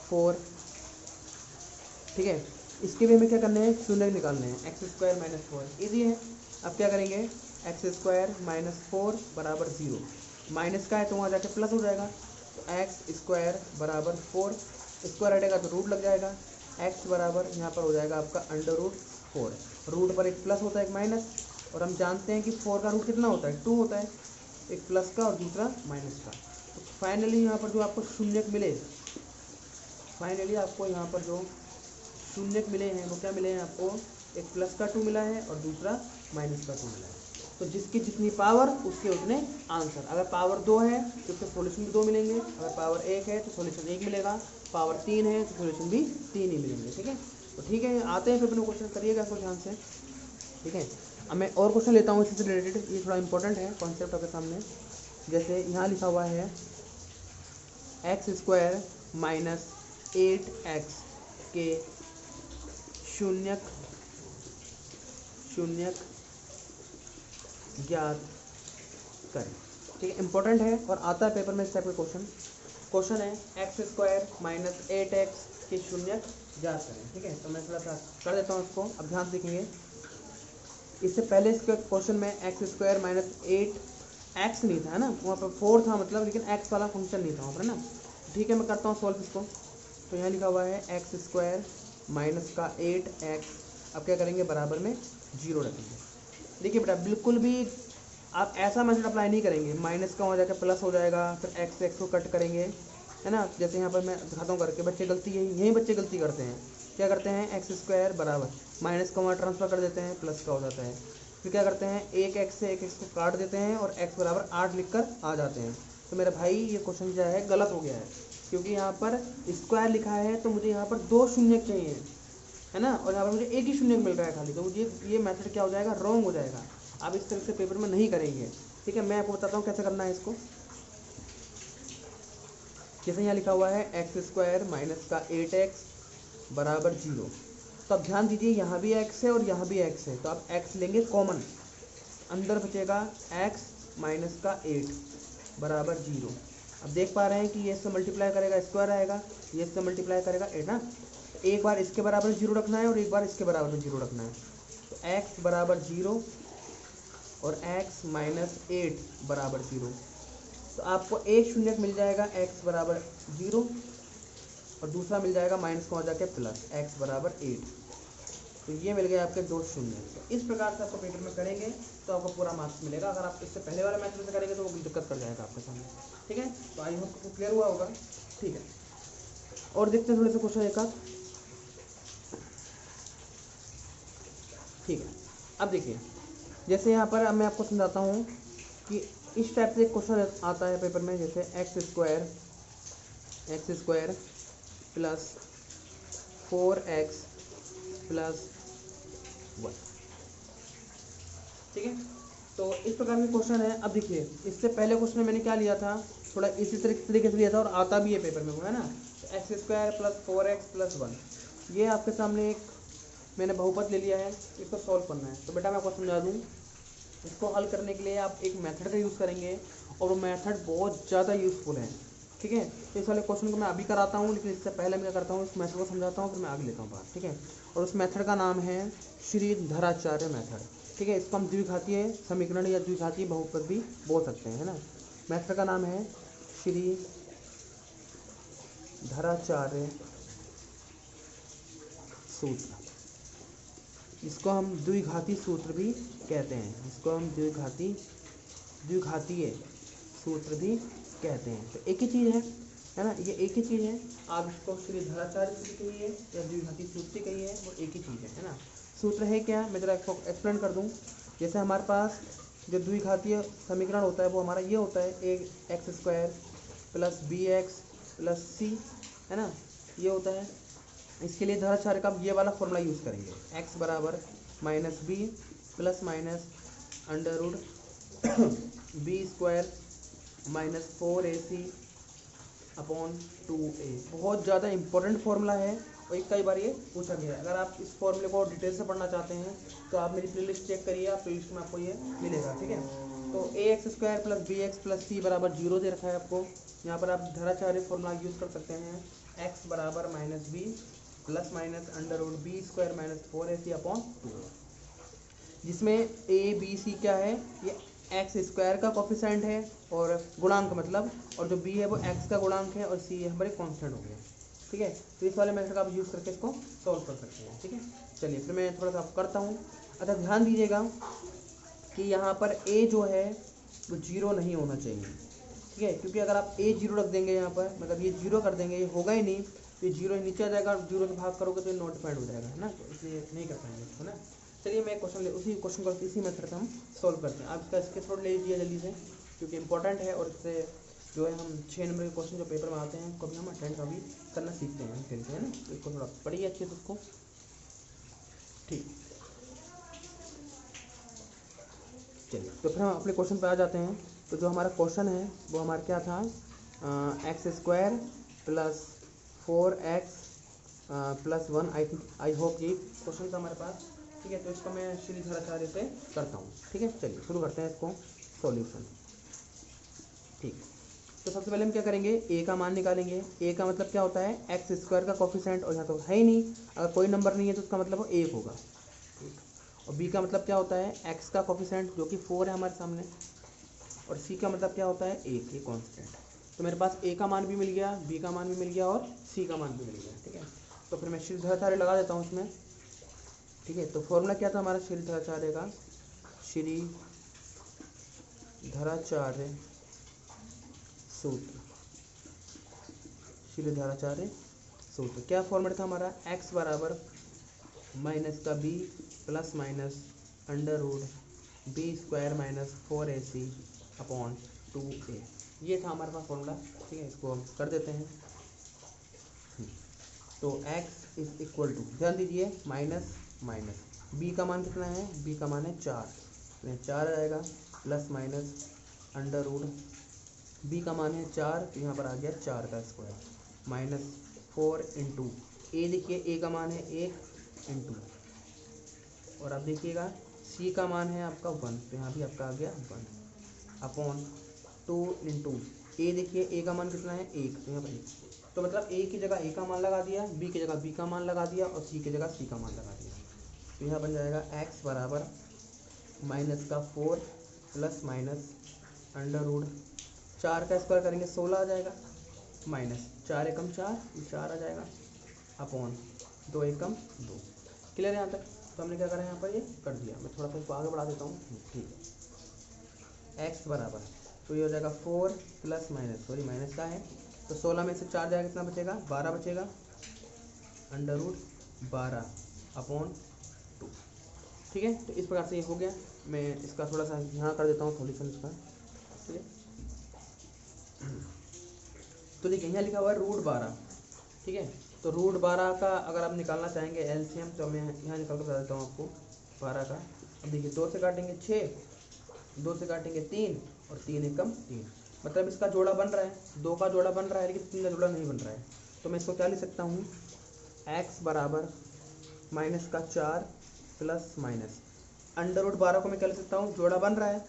4, ठीक है, इसके भी हमें क्या करने हैं, शून्य निकालने हैं। एक्स स्क्वायर माइनस 4 ईजी है। अब क्या करेंगे, एक्स स्क्वायर माइनस 4 बराबर 0, माइनस का है तो वहाँ जाके प्लस हो जाएगा। तो एक्स स्क्वायर बराबर 4, स्क्वायर हटेगा तो रूट लग जाएगा। एक्स बराबर यहाँ पर हो जाएगा आपका √4, रूट पर एक प्लस होता है एक माइनस, और हम जानते हैं कि 4 का रूट कितना होता है, 2 होता है, एक प्लस का और दूसरा माइनस का। तो फाइनली यहाँ पर जो आपको शून्य मिले, फाइनली आपको यहाँ पर जो शून्य मिले हैं वो क्या मिले हैं आपको, एक प्लस का 2 मिला है और दूसरा माइनस का 2 मिला है। तो जिसकी जितनी पावर उसके उतने आंसर। अगर पावर 2 है तो उसके सॉल्यूशन भी 2 मिलेंगे, अगर पावर 1 है तो सॉल्यूशन 1 मिलेगा, पावर 3 है तो सॉल्यूशन भी 3 ही मिलेंगे। ठीक है, तो ठीक है, आते हैं फिर अपने क्वेश्चन, करिएगा इसको ध्यान से। ठीक है, अब मैं और क्वेश्चन लेता हूँ इससे रिलेटेड, ये थोड़ा इंपॉर्टेंट है कॉन्सेप्ट आपके सामने। जैसे यहाँ लिखा हुआ है एक्स स्क्वायर माइनस 8x के शून्यक ज्ञात करें। ठीक है, इंपॉर्टेंट है और आता है पेपर में इस टाइप का क्वेश्चन है एक्स स्क्वायर माइनस 8x के शून्यक ज्ञात करें। ठीक है, तो मैं थोड़ा सा कर देता हूँ इसको, अब ध्यान से देखेंगे। इससे पहले इसके क्वेश्चन में एक्स स्क्वायर माइनस 8x नहीं था, है ना, वहाँ पर 4 था मतलब, लेकिन x वाला फंक्शन नहीं था वहाँ पर, है ना। ठीक है, मैं करता हूँ सॉल्व इसको। तो यहाँ लिखा हुआ है एक्स स्क्वायर माइनस का 8x, अब क्या करेंगे, बराबर में 0 रखेंगे। देखिए बेटा, बिल्कुल भी आप ऐसा मेथड अप्लाई नहीं करेंगे, माइनस का वहाँ जाकर प्लस हो जाएगा, फिर एक्स को कट करेंगे, है ना। जैसे यहाँ पर मैं दिखाता हूँ करके, बच्चे गलती यही बच्चे गलती करते हैं। क्या करते हैं, एक्स स्क्वायर बराबर माइनस का वहाँ ट्रांसफर कर देते हैं, प्लस का हो जाता है। फिर क्या करते हैं, एक एक्स से एक एक्स को काट देते हैं और एक्स बराबर 8 लिख कर आ जाते हैं। तो मेरा भाई ये क्वेश्चन जो है गलत हो गया है, क्योंकि यहाँ पर स्क्वायर लिखा है तो मुझे यहाँ पर 2 शून्य चाहिए, है ना, और यहाँ पर मुझे एक ही शून्य मिल रहा है खाली, तो मुझे ये मेथड क्या हो जाएगा, रॉन्ग हो जाएगा। आप इस तरह से पेपर में नहीं करेंगे। ठीक है, मैं आपको बताता हूँ कैसे करना है इसको। जैसे यहाँ लिखा हुआ है एक्स स्क्वायर माइनस का 8x बराबर 0, तो अब ध्यान दीजिए, यहाँ भी x है और यहाँ भी x है, तो आप x लेंगे कॉमन, अंदर बचेगा x माइनस का 8 बराबर 0। अब देख पा रहे हैं कि ये इससे मल्टीप्लाई करेगा स्क्वायर आएगा, ये इससे मल्टीप्लाई करेगा 8 ना, एक बार इसके बराबर 0 रखना है और एक बार इसके बराबर 0 रखना है। तो x बराबर 0 और x माइनस 8 बराबर 0, तो आपको एक शून्य मिल जाएगा x बराबर 0 और दूसरा मिल जाएगा माइनस को आ जाके प्लस x बराबर 8। तो ये मिल गए आपके 2 शून्य। तो इस प्रकार से आपको पेपर में करेंगे तो आपको पूरा मार्क्स मिलेगा। अगर आप इससे पहले वाला मेथड से करेंगे तो वो दिक्कत कर जाएगा आपके सामने। ठीक है, तो आई होप आपको क्लियर हुआ होगा। ठीक है, और देखते हैं थोड़े से क्वेश्चन एक आध। ठीक है, अब देखिए, जैसे यहाँ पर अब मैं आपको समझाता हूँ कि इस टाइप से एक क्वेश्चन आता है पेपर में, जैसे x square plus 4x plus 1। ठीक है, तो इस प्रकार के क्वेश्चन है। अब देखिए, इससे पहले क्वेश्चन में मैंने क्या लिया था, थोड़ा इसी तरीके से लिया था और आता भी है पेपर में, है ना। तो x square plus 4x plus 1, ये आपके सामने एक मैंने बहुपद ले लिया है, इसको सॉल्व करना है। तो बेटा मैं आपको समझा दूँ, इसको हल करने के लिए आप एक मेथड का यूज़ करेंगे और वो मेथड बहुत ज़्यादा यूज़फुल है। ठीक है, तो इस वाले क्वेश्चन को मैं अभी कराता हूँ, लेकिन इससे पहले मैं क्या करता हूँ, इस मेथड को समझाता हूँ, फिर मैं आगे लेता हूँ बात। ठीक है, और उस मेथड का नाम है श्रीधराचार्य मेथड। ठीक है, इसको हम द्विघातीय समीकरण या द्विघातीय बहुपद भी बोल सकते हैं, है ना। मेथड का नाम है श्रीधराचार्य सूत्र, इसको हम द्विघाती सूत्र भी कहते हैं, इसको हम द्विघातीय सूत्र भी कहते हैं। तो एक ही चीज़ है ना, ये एक ही चीज़ है। आप इसको श्री धराचार्य सूत्र कहिए या द्विघाती सूत्र कहिए, वो एक ही चीज़ है ना। सूत्र है क्या, मैं जरा एक्सप्लेन कर दूं। जैसे हमारे पास जो द्विघातीय समीकरण होता है वो हमारा ये होता है, एक x square plus b x plus c, है ना, ये होता है। इसके लिए धराचार्य का ये वाला फॉर्मूला यूज़ करेंगे, एक्स बराबर minus B plus minus under root B square minus 4ac upon 2a। बहुत ज़्यादा इंपॉर्टेंट फार्मूला है और कई बार ये पूछा गया है। अगर आप इस फॉर्मूले को डिटेल से पढ़ना चाहते हैं तो आप मेरी प्लेलिस्ट चेक करिए, आप प्लेलिस्ट में आपको ये मिलेगा, ठीक है। तो ax square plus b x plus c बराबर 0 दे रखा है आपको। यहाँ पर आप धराचार्य फॉर्मूला यूज़ कर सकते हैं, x बराबर minus B plus minus under root B square minus 4ac upon 2, जिसमें a b c क्या है, ये एक्स स्क्वायर का कोफिशिएंट है और गुणांक मतलब, और जो b है वो x का गुणांक है और c है हमारे कांस्टेंट हो गया, ठीक है। तो इस वाले मेथड का आप यूज़ करके इसको सॉल्व कर सकते हैं, ठीक है। चलिए फिर मैं थोड़ा सा करता हूँ। अच्छा ध्यान दीजिएगा कि यहाँ पर a जो है वो 0 नहीं होना चाहिए, ठीक है, क्योंकि अगर आप a 0 रख देंगे यहाँ पर, मतलब ये 0 कर देंगे, ये होगा ही नहीं, तो ये 0 नीचे आ जाएगा, 0 से भाग करोगे तो ये नॉट डिफाइंड हो जाएगा, है ना, तो इसलिए नहीं कर पाएंगे, है ना। चलिए मैं उसी क्वेश्चन को इसी मेथड से हम सॉल्व करते हैं। आप इसका स्क्रीनशॉट ले लीजिए जल्दी से, क्योंकि इंपॉर्टेंट है और इससे जो है हम 6 नंबर के क्वेश्चन जो पेपर में आते हैं उसको भी हम अटेंड कभी करना सीखते हैं फिर से, है ना। तो इसको थोड़ा पढ़िए अच्छे से उसको, ठीक। चलिए तो फिर हम अपने क्वेश्चन पे आ जाते हैं। तो जो हमारा क्वेश्चन है वो हमारा क्या था, x square plus 4x plus 1, I hope ये क्वेश्चन था हमारे पास, ठीक है। तो इसको मैं श्री धराचार्य से करता हूँ, ठीक है। चलिए शुरू करते हैं इसको सॉल्यूशन, ठीक। तो सबसे पहले हम क्या करेंगे, a का मान निकालेंगे। a का मतलब क्या होता है, एक्स स्क्वायर का कोफिशिएंट, और यहाँ तो है ही नहीं, अगर कोई नंबर नहीं है तो उसका मतलब वो 1 होगा, ठीक। और b का मतलब क्या होता है, x का कोफिशिएंट जो कि 4 है हमारे सामने, और c का मतलब क्या होता है 1, ये कांस्टेंट। तो मेरे पास a का मान भी मिल गया, b का मान भी मिल गया और c का मान भी मिल गया, ठीक है। तो फिर मैं श्री धराचार्य लगा देता हूँ इसमें, ठीक है। तो फॉर्मूला क्या था हमारा श्री धराचार्य का, श्री धराचार्य सूत्र, श्री धराचार्य सूत्र क्या फॉर्मूला था हमारा, x बराबर माइनस का b plus minus under root B square minus 4ac upon 2a, ये था हमारे पास फॉर्मूला, ठीक है। इसको हम कर देते हैं। तो x इज इक्वल टू, ध्यान दीजिए, माइनस माइनस, b का मान कितना है, b का मान है 4, तो 4 आ जाएगा, plus minus under root b का मान है 4, तो यहाँ पर आ गया 4 का स्क्वायर माइनस 4 इंटू a, देखिए a का मान है 1 इंटू, और अब देखिएगा c का मान है आपका 1, तो यहाँ भी आपका आ गया 1 अपॉन 2 इंटू a, देखिए a का मान कितना है 1, तो यहाँ पर 1, तो मतलब a की जगह a का मान लगा दिया, b की जगह b का मान लगा दिया और c की जगह c का मान लगा दिया। तो यहाँ बन जाएगा x बराबर माइनस का 4 प्लस माइनस अंडर रूट 4 का स्क्वायर करेंगे 16 आ जाएगा, माइनस 4 एकम 4, 4 आ जाएगा अपॉन 2 एकम 2। क्लियर है यहाँ तक। तो हमने क्या करा यहाँ पर, ये कर दिया। मैं थोड़ा सा इसको आगे बढ़ा देता हूँ, ठीक है। x बराबर, तो ये हो जाएगा 4 प्लस माइनस, सॉरी माइनस का है, तो 16 में से 4 जाएगा, कितना बचेगा, 12 बचेगा, अंडर रूट 12 अपॉन 2, ठीक है। तो इस प्रकार से ये हो गया। मैं इसका थोड़ा सा यहाँ कर देता हूँ सॉल्यूशन इसका, ठीक है। तो देखिए यहाँ लिखा हुआ है रूट 12, ठीक है। तो रूट 12 का अगर आप निकालना चाहेंगे एलसीएम, तो मैं यहाँ निकाल कर बता देता हूँ आपको 12 का। अब देखिए 2 से काटेंगे 6, 2 से काटेंगे 3 और 3 एकम 3, मतलब इसका जोड़ा बन रहा है, 2 का जोड़ा बन रहा है लेकिन 3 का जोड़ा नहीं बन रहा है। तो मैं इसको क्या लिख सकता हूँ, x बराबर माइनस का 4 प्लस माइनस अंडर रूट 12 को मैं क्या लिख सकता हूँ, जोड़ा बन रहा है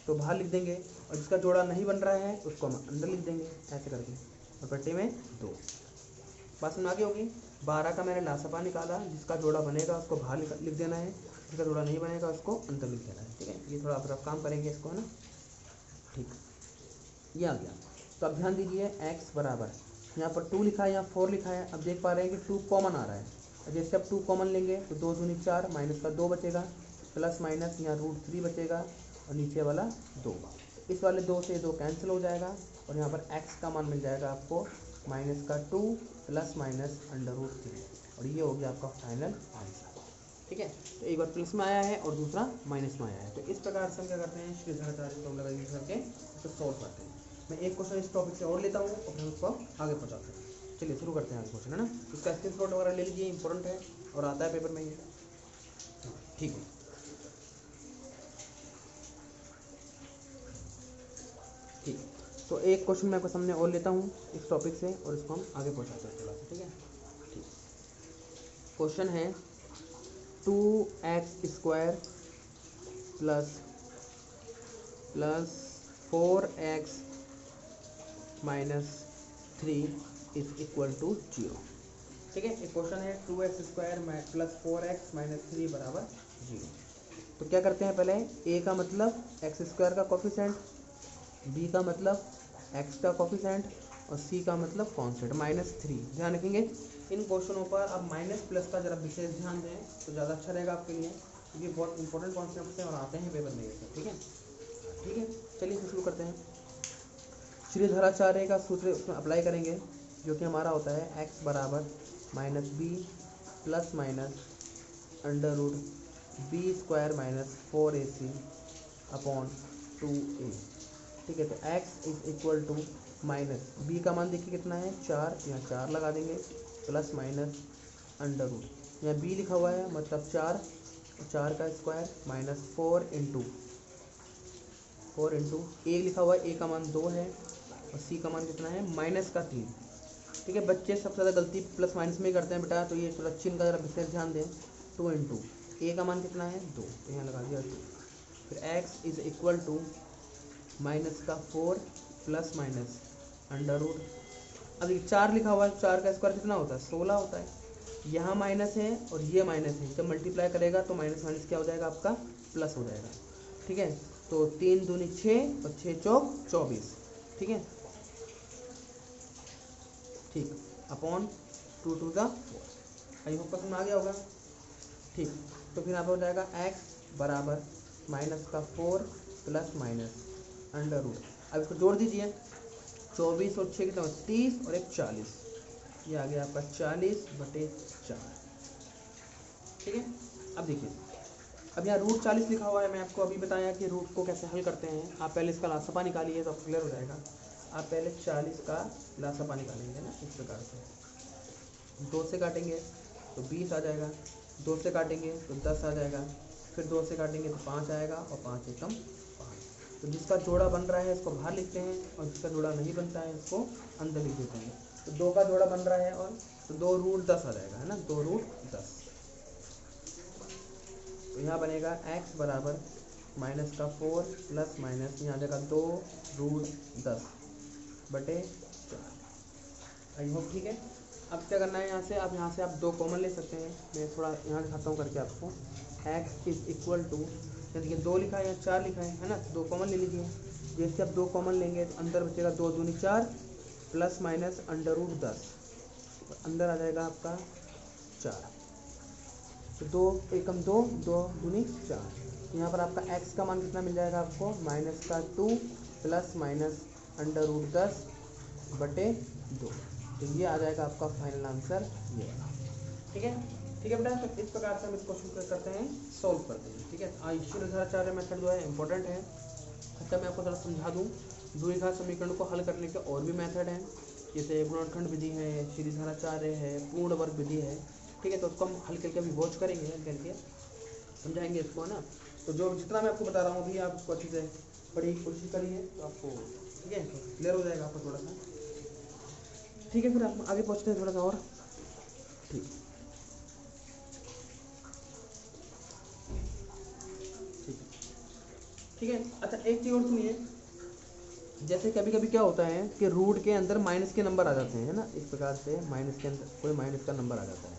तो बाहर लिख देंगे, और जिसका जोड़ा नहीं बन रहा है उसको हम अंदर लिख देंगे ऐसे करके, और बट्टे में 2। बात समझ आगे होगी। 12 का मैंने लासपा निकाला, जिसका जोड़ा बनेगा उसको बाहर लिख देना है, जिसका जोड़ा नहीं बनेगा उसको अंदर लिख देना है, ठीक है। ये थोड़ा आप काम करेंगे इसको, है ना, ठीक। ये आ गया। तो अब ध्यान दीजिए x बराबर, यहाँ पर 2 लिखा है, यहाँ 4 लिखा है, अब देख पा रहे हैं कि 2 कॉमन आ रहा है जैसे अब 2 कॉमन लेंगे तो 2 दूनी 4, माइनस का 2 बचेगा, प्लस माइनस यहाँ √3 बचेगा और नीचे वाला 2। इस वाले 2 से 2 कैंसिल हो जाएगा और यहाँ पर x का मान मिल जाएगा आपको माइनस का 2 प्लस माइनस √3 और ये हो गया आपका फाइनल आंसर। ठीक है, तो एक बार प्लस में आया है और दूसरा माइनस में आया है। तो इस प्रकार से हम क्या करते हैं, श्रीधराचार्य फॉर्मूला यूज करके तो सॉल्व करते हैं। मैं एक क्वेश्चन इस टॉपिक से और लेता हूँ और फिर उसको आगे पहुँचाते हैं। चलिए शुरू करते हैं आगे क्वेश्चन, है ना। इसका स्क्रीनशॉट वगैरह ले लीजिए, इंपॉर्टेंट है और आता है पेपर में ये। ठीक है, ठीक। तो एक क्वेश्चन मैं आपके सामने और लेता हूँ इस टॉपिक से और इसको हम आगे पहुँचाते हैं थोड़ा सा। ठीक है, ठीक। क्वेश्चन है 2x² प्लस 4x - 3 = 0। ठीक है, एक क्वेश्चन है 2x² प्लस 4x - 3 बराबर 0। तो क्या करते हैं, पहले a का मतलब x² का कोफिशिएंट, b का मतलब x का कोफिशिएंट और c का मतलब कांस्टेंट -3। ध्यान रखेंगे इन क्वेश्चनों पर आप माइनस प्लस का जरा विशेष ध्यान दें तो ज़्यादा अच्छा रहेगा आपके लिए, क्योंकि बहुत इंपॉर्टेंट कॉन्सेप्ट हैं और आते हैं पेपर में ये सब। ठीक है, ठीक है। चलिए शुरू करते हैं। श्रीधराचार्य का सूत्र उसमें अप्लाई करेंगे, जो कि हमारा होता है x बराबर -b plus minus √b² - 4ac upon 2a। ठीक है, तो x = माइनस b का मान देखिए कितना है 4, यहाँ 4 लगा देंगे, प्लस माइनस √ यहाँ b लिखा हुआ है मतलब 4 का स्क्वायर माइनस 4 इंटू a लिखा हुआ है, a का मान 2 है और c का मान कितना है -3। ठीक है, बच्चे सबसे ज़्यादा गलती प्लस माइनस में ही करते हैं बेटा, तो ये थोड़ा चिन्ह का जरा विशेष ध्यान दें। 2 इंटू a का मान कितना है 2, तो यहाँ लगा दिया 2। फिर x = -4 प्लस माइनस √ अब 4 लिखा हुआ है, 4 का स्क्वायर कितना होता है 16 होता है। यहाँ माइनस है और ये माइनस है, जब मल्टीप्लाई करेगा तो माइनस माइनस क्या हो जाएगा आपका प्लस हो जाएगा। ठीक है, तो 3 दूनी 6 और 6 चौक 24। ठीक है, ठीक, अपॉन 2 × 4। आई होप समझ में आ गया होगा। ठीक, तो फिर यहाँ पर हो जाएगा x बराबर -4 प्लस माइनस √ अब इसको जोड़ दीजिए, 24 और 6 कितना 30 और 1 40, ये आ गया आपका 40/4। ठीक है, अब देखिए, अब यहाँ √40 लिखा हुआ है। मैं आपको अभी बताया कि रूट को कैसे हल करते हैं। आप पहले इसका लासपा निकालिए तो क्लियर हो जाएगा। आप पहले 40 का लासपा निकालेंगे ना, इस प्रकार से 2 से काटेंगे तो 20 आ जाएगा, 2 से काटेंगे तो 10 आ जाएगा, फिर 2 से काटेंगे तो 5 आएगा और 5 एकम 5। तो जिसका जोड़ा बन रहा है इसको बाहर लिखते हैं और जिसका जोड़ा नहीं बनता है इसको अंदर लिख देते हैं। तो 2 का जोड़ा बन रहा है और तो 2√10 आ जाएगा, है ना, 2√10। तो यहाँ बनेगा x बराबर -4 प्लस माइनस यहाँ आ जाएगा 2√10/4। आई होप ठीक है। अब क्या करना है, यहाँ से आप 2 कॉमन ले सकते हैं। मैं थोड़ा यहाँ दिखाता हूँ करके आपको। x देखिए 2 लिखा है या 4 लिखा है ना, 2 कॉमन ले लीजिए। जैसे आप 2 कॉमन लेंगे तो अंदर बचेगा 2 दूनी 4 प्लस माइनस √10, अंदर आ जाएगा आपका 4। तो 2 एकम 2, 2 दूनी 4। यहाँ पर आपका x का मान कितना मिल जाएगा आपको -2 प्लस माइनस √10/2। तो ये आ जाएगा आपका फाइनल आंसर ये। ठीक है, ठीक है बेटा। तो इस प्रकार से हम इस क्वेश्चन को करते हैं, सॉल्व करते हैं। ठीक है, श्रीधराचार्य मेथड जो है इंपॉर्टेंट है। अच्छा, मैं आपको थोड़ा समझा दूँ, द्विघात समीकरण को हल करने के और भी मेथड हैं, जैसे गुणनखंड विधि है, श्रीधराचार्य है, पूर्ण वर्ग विधि है। ठीक है, तो उसको हम हल करके अभी वॉच करेंगे, हल करके समझाएंगे इसको, है ना। तो जो जितना मैं आपको बता रहा हूँ अभी आप उसको अच्छे से पढ़ी कोशिश करिए तो आपको ठीक है क्लियर हो जाएगा आपको थोड़ा सा। ठीक है, फिर आप आगे पहुँचते हैं थोड़ा सा और। ठीक, ठीक है। अच्छा, एक चीज़ और सुनिए, जैसे कभी कभी क्या होता है कि रूट के अंदर माइनस के नंबर आ जाते हैं, है ना, इस प्रकार से माइनस के अंदर कोई माइनस का नंबर आ जाता है।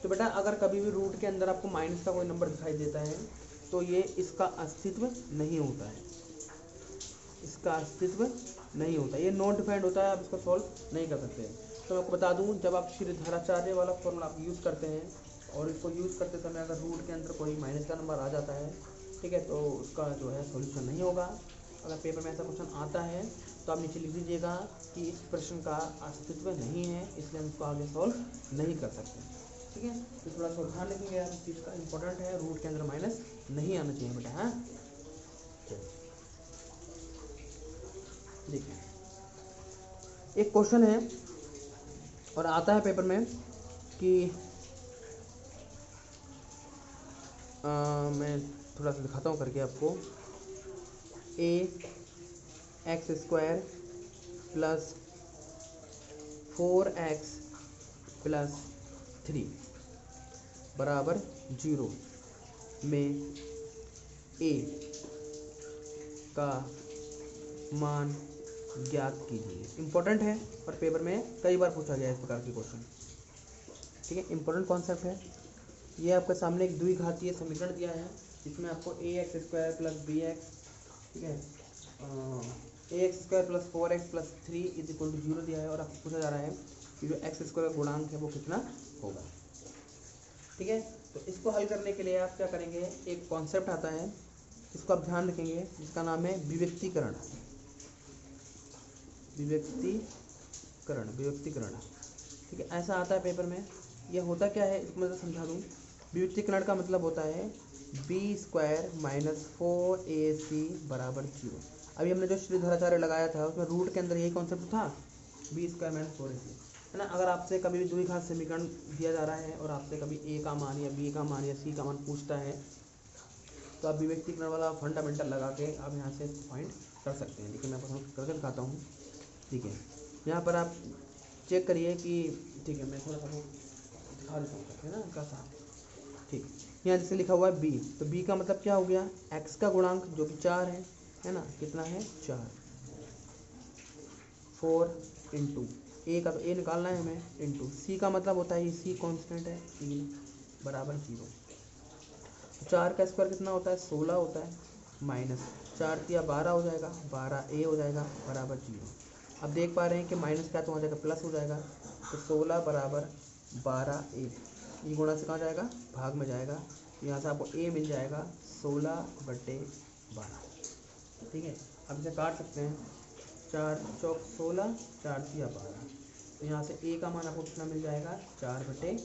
तो बेटा अगर कभी भी रूट के अंदर आपको माइनस का कोई नंबर दिखाई देता है तो ये इसका अस्तित्व नहीं होता है, इसका अस्तित्व नहीं होता, ये नॉट डिफाइंड होता है, आप इसको सॉल्व नहीं कर सकते। तो मैं आपको बता दूं, जब आप श्रीधराचार्य वाला फॉर्मूला आप यूज़ करते हैं और इसको यूज़ करते समय अगर रूट के अंदर कोई माइनस का नंबर आ जाता है, ठीक है, तो उसका जो है सॉल्यूशन नहीं होगा। अगर पेपर में ऐसा क्वेश्चन आता है तो आप नीचे लिख दीजिएगा कि इस प्रश्न का अस्तित्व नहीं है, इसलिए हम इसको आगे सॉल्व नहीं कर सकते, ठीक है। तो थोड़ा सा ध्यान रखेंगे यार, इस चीज़ का इंपॉर्टेंट है, रूट के अंदर माइनस नहीं आना चाहिए बेटा। हाँ, देखिए एक क्वेश्चन है और आता है पेपर में कि मैं थोड़ा सा दिखाता हूँ करके आपको। ax² प्लस 4x प्लस 3 बराबर 0 में a का मान ज्ञात कीजिए। इम्पोर्टेंट है और पेपर में कई बार पूछा गया है इस प्रकार के क्वेश्चन, ठीक है। इम्पोर्टेंट कॉन्सेप्ट है ये। आपके सामने एक द्विघातीय समीकरण दिया है जिसमें आपको ax² प्लस bx, ठीक है, ax² plus 4x plus 3 is equal to 0 दिया है और आपको पूछा जा रहा है कि जो x² का गुणांक है वो कितना होगा, ठीक है। तो इसको हल करने के लिए आप क्या करेंगे, एक कॉन्सेप्ट आता है, इसको आप ध्यान रखेंगे, जिसका नाम है विव्यक्तीकरण। विव्यक्तीकरण, ठीक है, ऐसा आता है पेपर में। ये होता क्या है इसको मैं समझा दूँ। विव्यक्तीकरण का मतलब होता है b² माइनस 4ac बराबर 0। अभी हमने जो श्रीधराचार्य लगाया था उसमें रूट के अंदर यही कॉन्सेप्ट था, b² माइनस 4ac, है ना। अगर आपसे कभी भी द्विघात समीकरण दिया जा रहा है और आपसे कभी a का मान या b का मान या c का मान पूछता है, तो आप विव्यक्तीकरण वाला फंडामेंटल लगा के आप यहाँ से फाइंड कर सकते हैं। लेकिन मैं आपको करके दिखाता हूँ, ठीक है। यहाँ पर आप चेक करिए कि, ठीक है, मैं थोड़ा सा दिखा देता हूँ करके ना कैसा, ठीक। यहाँ जैसे लिखा हुआ है b, तो b का मतलब क्या हो गया, x का गुणांक जो कि 4 है ना, कितना है 4, 4 इंटू a का, तो a निकालना है हमें, इंटू c का मतलब होता है, ये c कांस्टेंट है 3 बराबर 0। 4 का स्क्वायर कितना होता है 16 होता है, माइनस 4 या 12 हो जाएगा, 12a हो जाएगा बराबर 0। अब देख पा रहे हैं कि माइनस क्या तो हो जाएगा प्लस हो जाएगा, तो 16 बराबर 12a, ये गुणा से कहाँ जाएगा, भाग में जाएगा, तो यहाँ से आपको a मिल जाएगा 16/12, ठीक है। अब इसे काट सकते हैं, 4 चौक 16, 4 या 12, तो यहाँ से a का मान आपको कितना मिल जाएगा 4/3।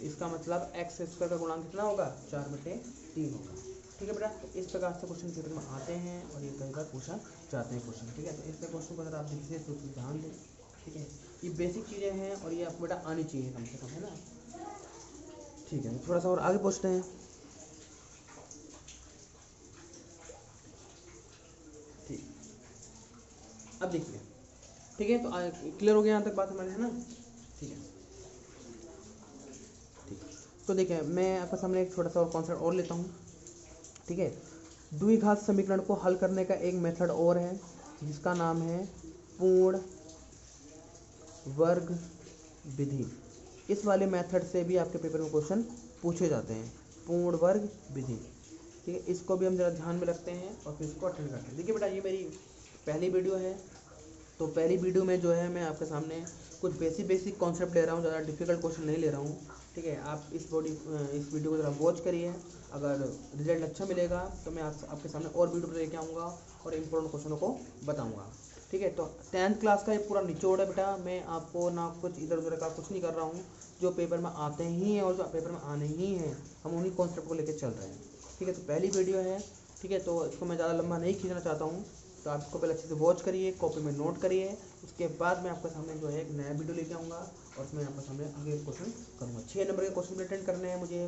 इसका मतलब x² का गुणांक कितना होगा 4/3 होगा, ठीक है बेटा। तो इस प्रकार से क्वेश्चन पेपर में आते हैं और ये कई बार पूछा जाते हैं क्वेश्चन, ठीक है। तो इस क्वेश्चन को अगर आप विशेष रूप से ध्यान दें, ठीक है, ये बेसिक चीज़ें हैं और ये आपको बेटा आनी चाहिए कम से कम, है ना, ठीक है। थोड़ा सा और आगे पूछते हैं, ठीक। अब देखिए, ठीक है, तो क्लियर हो गया यहाँ तक बात हमारे, है ना, ठीक है, ठीक। तो देखिए मैं आपके सामने एक छोटा सा और कॉन्सेप्ट और लेता हूँ, ठीक है। द्विघात समीकरण को हल करने का एक मेथड और है जिसका नाम है पूर्ण वर्ग विधि। इस वाले मेथड से भी आपके पेपर में क्वेश्चन पूछे जाते हैं, पूर्ण वर्ग विधि, ठीक है। इसको भी हम जरा ध्यान में रखते हैं और फिर इसको अटेंड करते हैं। देखिए बेटा ये मेरी पहली वीडियो है, तो पहली वीडियो में जो है मैं आपके सामने कुछ बेसिक कॉन्सेप्ट ले रहा हूँ, ज़्यादा डिफिकल्ट क्वेश्चन नहीं ले रहा हूँ, ठीक है। आप इस वीडियो को ज़रा वॉच करिए, अगर रिजल्ट अच्छा मिलेगा तो मैं आपके सामने और वीडियो लेके आऊँगा और इम्पोर्टेंट क्वेश्चनों को बताऊँगा, ठीक है। तो 10th क्लास का ये पूरा निचोड़ है बेटा, मैं आपको ना कुछ इधर उधर का कुछ नहीं कर रहा हूँ, जो पेपर में आते ही हैं और जो पेपर में आने ही हैं हम उन्हीं कॉन्सेप्ट को लेकर चल रहे हैं, ठीक है। तो पहली वीडियो है, ठीक है, तो इसको मैं ज़्यादा लंबा नहीं खींचना चाहता हूँ, तो आप इसको पहले अच्छे से वॉच करिए, कॉपी में नोट करिए, उसके बाद मैं आपके सामने जो है एक नया वीडियो लेके आऊँगा और उसमें आपके सामने आगे क्वेश्चन करूँगा। 6 नंबर के क्वेश्चन भी अटेंड करने हैं मुझे,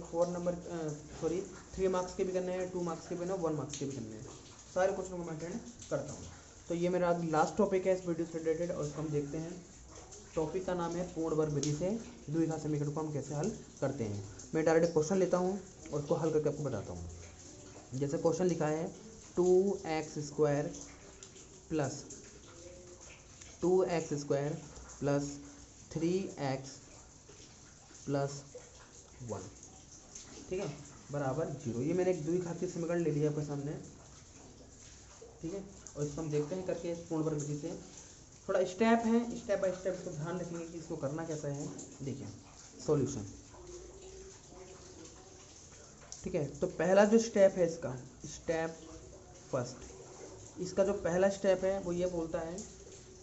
3 मार्क्स के भी करने हैं, 2 मार्क्स के भी ना 1 मार्क्स के भी करने हैं, सारे क्वेश्चन को मैं अटेंड करता हूँ। तो ये मेरा लास्ट टॉपिक है इस वीडियो से रिलेटेड और इसको हम देखते हैं। टॉपिक का नाम है पूर्ण वर्ग विधि से द्विघात समीकरण को हम कैसे हल करते हैं। मैं डायरेक्ट क्वेश्चन लेता हूँ और उसको हल करके आपको बताता हूँ। जैसे क्वेश्चन लिखा है 2x² प्लस 3x प्लस 1, ठीक है, बराबर 0। ये मैंने एक द्विघातीय समीकरण ले लिया आपके सामने, ठीक है, और इसको हम देखते हैं करके पूर्ण वर्ग विधि से। थोड़ा स्टेप है, स्टेप बाय स्टेप इसको ध्यान रखेंगे कि इसको करना कैसा है। देखिए सॉल्यूशन, ठीक है, तो पहला जो स्टेप है इसका, स्टेप फर्स्ट, इसका जो पहला स्टेप है वो ये बोलता है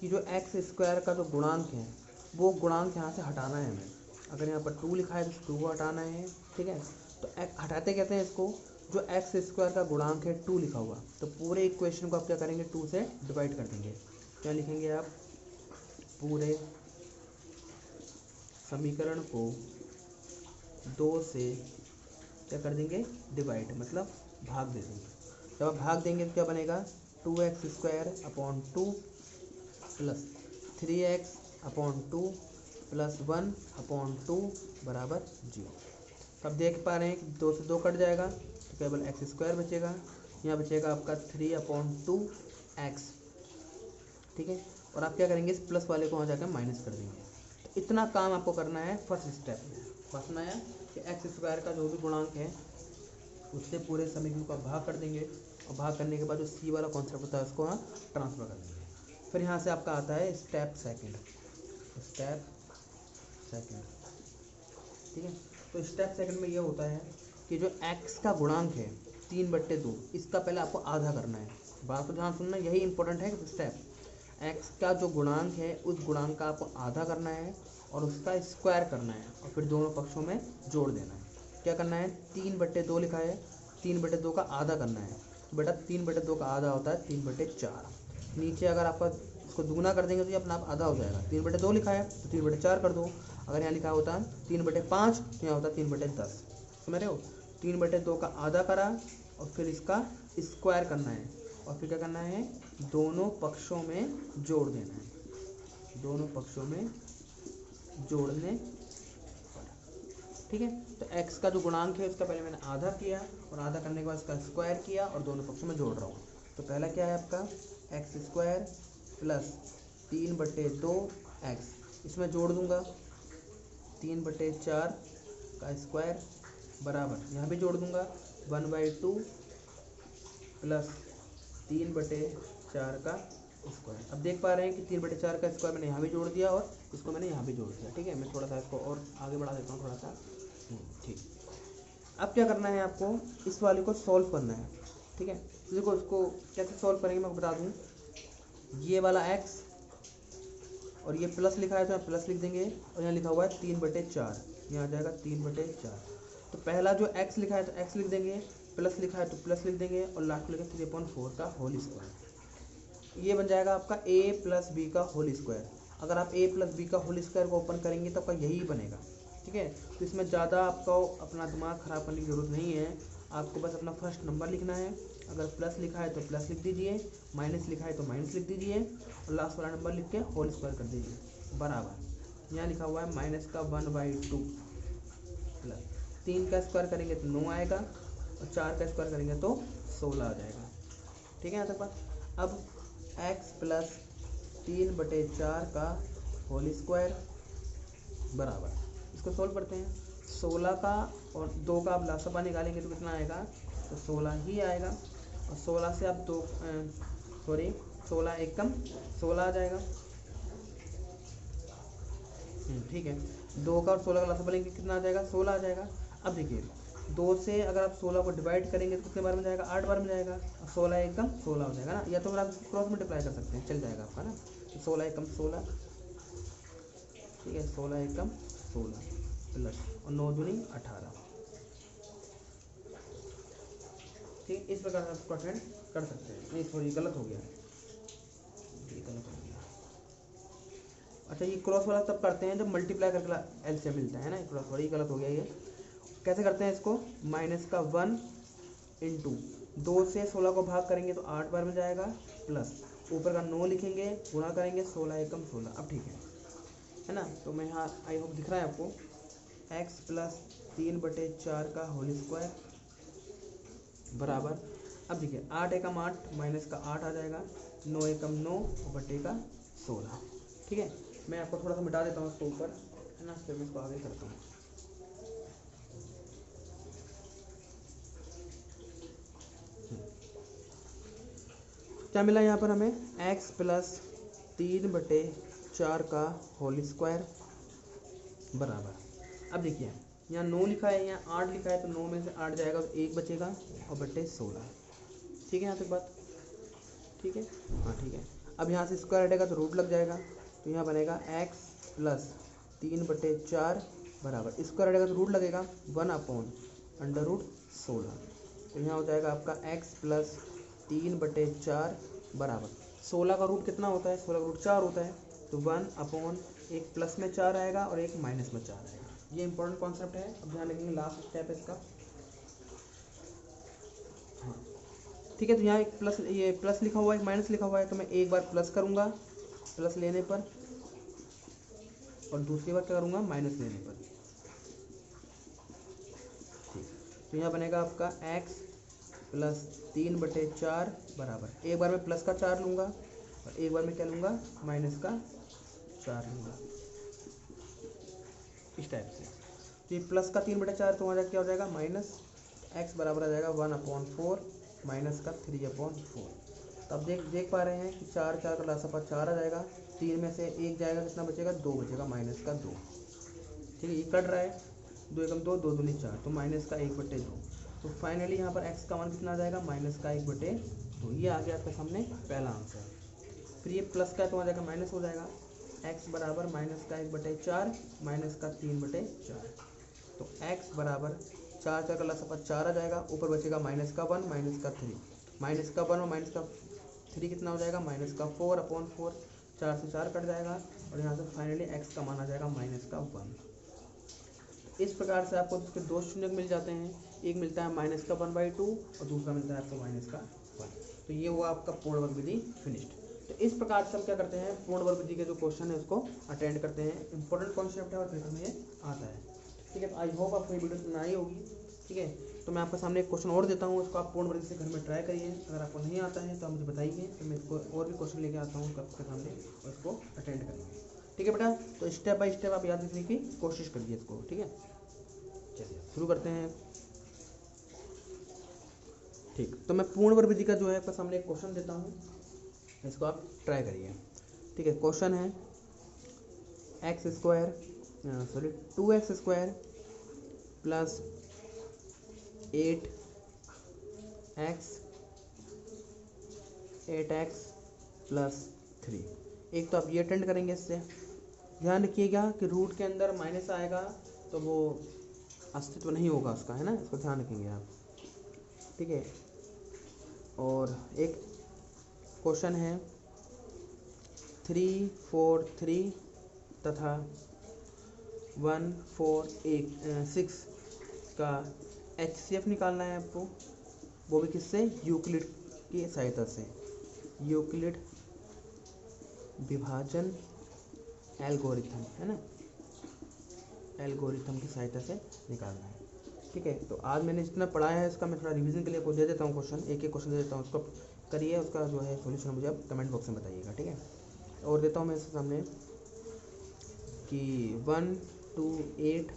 कि जो एक्स स्क्वायर का जो गुणांक है वो गुणांक यहाँ से हटाना है हमें। अगर यहाँ पर 2 लिखा है तो 2 को हटाना है, ठीक है। तो हटाते कहते हैं इसको, जो एक्स स्क्वायर का गुणांक है 2 लिखा हुआ, तो पूरे इक्वेशन को आप क्या करेंगे, 2 से डिवाइड कर देंगे। क्या लिखेंगे आप, पूरे समीकरण को 2 से क्या कर देंगे, डिवाइड, मतलब भाग दे देंगे। जब आप भाग देंगे तो क्या बनेगा, 2x² upon 2 plus 3x upon 2 plus 1 upon 2 बराबर 0। अब देख पा रहे हैं कि 2 से 2 कट जाएगा तो केवल x² बचेगा, यहाँ बचेगा आपका 3 अपॉन 2x, ठीक है। और आप क्या करेंगे, इस प्लस वाले को वहाँ जाकर माइनस कर देंगे। तो इतना काम आपको करना है फर्स्ट स्टेप में। फर्स्ट में है कि x² का जो भी गुणांक है उससे पूरे समीकरण को भाग कर देंगे, और भाग करने के बाद जो c वाला कॉन्सेप्ट होता है उसको ट्रांसफर कर देंगे। फिर यहाँ से आपका आता है स्टेप सेकंड, ठीक है। तो स्टेप सेकंड में ये होता है कि जो x का गुणांक है 3/2, इसका पहले आपको आधा करना है। बात को ध्यान सुनना, यही इंपॉर्टेंट है स्टेप। x का जो गुणांक है उस गुणांक का आपको आधा करना है और उसका स्क्वायर करना है, और फिर दोनों पक्षों में जोड़ देना है। क्या करना है, 3/2 लिखा है, 3/2 का आधा करना है। तो बेटा 3/2 का आधा होता है 3/4। नीचे अगर आपका इसको दुगुना कर देंगे तो ये अपना आप आधा हो जाएगा। 3/2 लिखा है तो 3/4 कर दो। अगर यहाँ लिखा होता 3/5 तो यहाँ होता 3/10। समझ रहे हो, 3/2 का आधा करा और फिर इसका स्क्वायर करना है, और फिर क्या करना है, दोनों पक्षों में जोड़ देना है, दोनों पक्षों में जोड़ने पर, ठीक है। तो x का जो गुणांक है उसका पहले मैंने आधा किया, और आधा करने के बाद इसका स्क्वायर किया और दोनों पक्षों में जोड़ रहा हूँ। तो पहला क्या है आपका, x² प्लस 3/2x, इसमें जोड़ दूंगा 3/4 का स्क्वायर बराबर, यहाँ भी जोड़ दूंगा 1/2 प्लस 3/4 का स्क्वायर। अब देख पा रहे हैं कि 3/4 का स्क्वायर मैंने यहाँ भी जोड़ दिया और इसको मैंने यहाँ भी जोड़ दिया, ठीक है। मैं थोड़ा सा इसको और आगे बढ़ा देता हूँ, थोड़ा सा, ठीक। अब क्या करना है, आपको इस वाले को सॉल्व करना है, ठीक है। देखो इसको कैसे सॉल्व करेंगे मैं बता दूँ। ये वाला x और ये प्लस लिखा है तो यहाँ प्लस लिख देंगे, और यहाँ लिखा हुआ है 3/4, यहाँ आ जाएगा 3/4। तो पहला जो x लिखा है तो x लिख देंगे, प्लस लिखा है तो प्लस लिख देंगे, और लास्ट में लिखेंगे 3/4 का होल स्क्वायर। ये बन जाएगा आपका a + b का होल स्क्वायर। अगर आप a + b का होल स्क्वायर को ओपन करेंगे तो आपका यही बनेगा, ठीक है। तो इसमें ज़्यादा आपको अपना दिमाग ख़राब करने की ज़रूरत नहीं है, आपको बस अपना फर्स्ट नंबर लिखना है। अगर प्लस लिखा है तो प्लस लिख दीजिए, माइनस लिखा है तो माइनस लिख दीजिए, और लास्ट वाला नंबर लिख के होल स्क्वायर कर दीजिए बराबर। यहाँ लिखा हुआ है -1/2 प्लस 3 का स्क्वायर करेंगे तो 9 आएगा, और 4 का स्क्वायर करेंगे तो 16 आ जाएगा, ठीक है। यहाँ तक बात। अब x प्लस 3/4 का होल स्क्वायर बराबर, इसको सोल्व करते हैं। 16 का और 2 का आप लासपा निकालेंगे तो कितना आएगा, तो 16 ही आएगा, और 16 से आप 16 एकम 16 आ जाएगा, ठीक है। 2 का और 16 का लासपा लेंगे कितना आ जाएगा, 16 आ जाएगा। अब देखिए 2 से अगर आप 16 को डिवाइड करेंगे तो कितने बार में जाएगा, 8 बार में जाएगा, और 16 एकम 16 हो जाएगा ना। या तो फिर आप क्रॉस मल्टीप्लाई कर सकते हैं, चल जाएगा आपका ना। तो 16 एकम 16, ठीक है, 16 एकम 16 प्लस और 9 दूनी 18, ठीक। इस प्रकार से आप क्वेश्चन कर सकते हैं। नहीं सॉरी, गलत हो गया, ये गलत हो गया। अच्छा, ये क्रॉस वाला तब करते हैं जब मल्टीप्लाई करके एलसीएम मिलता है ना, क्रॉस वाला, ये गलत हो गया। ये कैसे करते हैं इसको, -1 × 2 से 16 को भाग करेंगे तो 8 बार में जाएगा, प्लस ऊपर का 9 लिखेंगे, गुणा करेंगे 16 एकम 16। अब ठीक है ना। तो मैं यहाँ आई होप दिख रहा है आपको, x प्लस 3/4 का होल स्क्वायर बराबर। अब देखिए 8 एकम 8 माइनस का 8 आ जाएगा, 9 एकम 9 बटे का 16, ठीक है। मैं आपको थोड़ा सा मिटा देता हूँ इसको ऊपर, है ना, फिर मैं इसको आगे करता हूँ। क्या मिला यहाँ पर हमें, x प्लस 3/4 का होल स्क्वायर बराबर। अब देखिए यहाँ 9 लिखा है, यहाँ 8 लिखा है, तो 9 में से 8 जाएगा तो 1 बचेगा और बटे 16। ठीक है यहाँ तक बात? ठीक है, हाँ ठीक है। अब यहाँ से स्क्वायर हटेगा तो रूट लग जाएगा, तो यहाँ बनेगा x प्लस 3/4 बराबर, स्क्वायर हटेगा तो रूट लगेगा 1/√16। तो यहाँ हो जाएगा आपका x प्लस 3/4 बराबर 16 का रूट कितना होता है? 16 का रूट 4 होता है, तो 1 एक प्लस में 4 आएगा और एक माइनस में 4 आएगा। ये इंपॉर्टेंट कॉन्सेप्ट है। अब ध्यान रखेंगे, लास्ट स्टेप है इसका। हाँ ठीक है, तो यहाँ एक प्लस, ये प्लस लिखा हुआ है, माइनस लिखा हुआ है, तो मैं एक बार प्लस करूँगा प्लस लेने पर, और दूसरी बार क्या करूँगा? माइनस लेने पर। ठीक, तो यहाँ बनेगा आपका x प्लस 3/4 बराबर, एक बार मैं प्लस का 4 लूँगा और एक बार मैं क्या लूँगा? माइनस का 4 लूँगा, इस टाइप से। तो ये प्लस का 3/4 तो वहाँ क्या हो जाएगा? माइनस x बराबर आ जाएगा 1/4 माइनस का 3/4। तो अब देख पा रहे हैं कि 4 का लासापा 4 आ जाएगा, 3 में से 1 जाएगा, कितना बचेगा? 2 बचेगा, माइनस का 2। ठीक है, ये कट रहा है, 2 एकम 2, 2 दूनी 4, तो माइनस का 1/2। तो फाइनली यहाँ पर x का मान कितना आ जाएगा? माइनस का 1/2। ये आ गया आपके सामने पहला आंसर। फिर ये प्लस का तो आ जाएगा, माइनस हो जाएगा, x बराबर माइनस का 1/4 माइनस का 3/4। तो x बराबर 4 का लासापा 4 आ जाएगा, ऊपर बचेगा माइनस का 1 माइनस का 3, माइनस का 1 और माइनस का 3 कितना हो जाएगा? माइनस का 4/4, 4 से 4 कट जाएगा, और यहाँ से फाइनली x का मान आ जाएगा माइनस का 1। इस प्रकार से आपको इसके दो शून्य मिल जाते हैं, एक मिलता है माइनस का 1/2 और दूसरा मिलता है आपको माइनस का 1। तो ये हुआ आपका पूर्ण वर्ग विधि फिनिश्ड। तो इस प्रकार से हम क्या करते हैं? पूर्ण वर्ग विधि के जो क्वेश्चन है उसको अटेंड करते हैं। इंपॉर्टेंट कॉन्सेप्ट है और पेपर में ये आता है। ठीक है, तो आई होप आपको ये वीडियो सुनना आई होगी। ठीक है, तो मैं आपके सामने एक क्वेश्चन और देता हूँ, उसको आप पूर्ण वर्ग से घर में ट्राई करिए। अगर आपको नहीं आता है तो आप मुझे बताइए, तो मैं इसको और भी क्वेश्चन लेके आता हूँ आपके सामने और इसको अटेंड करेंगे। ठीक है बेटा, तो स्टेप बाय स्टेप आप याद रखने की कोशिश करिए इसको। ठीक है, चलिए शुरू करते हैं। ठीक, तो मैं पूर्ण वर्ग विधि का जो है आपके सामने एक क्वेश्चन देता हूँ, इसको आप ट्राई करिए। ठीक है, क्वेश्चन है 2x² प्लस 8x प्लस 3। एक तो आप ये अटेंड करेंगे। इससे ध्यान रखिएगा कि रूट के अंदर माइनस आएगा तो वो अस्तित्व नहीं होगा उसका, है ना, इसको ध्यान रखेंगे आप। ठीक है, और एक क्वेश्चन है 3, 4, 3 तथा 1, 4, 6 का HCF निकालना है आपको, वो भी किससे? यूक्लिड की सहायता से, यूक्लिड विभाजन एल्गोरिथम, है ना, एल्गोरिथम की सहायता से निकालना है। ठीक है, तो आज मैंने जितना पढ़ाया है इसका मैं थोड़ा रिवीजन के लिए आपको दे देता हूँ क्वेश्चन, एक एक क्वेश्चन दे देता हूँ, उसको करिए, उसका जो है सॉल्यूशन मुझे आप कमेंट बॉक्स में बताइएगा। ठीक है, और देता हूँ मैं इसके सामने कि 1 to 8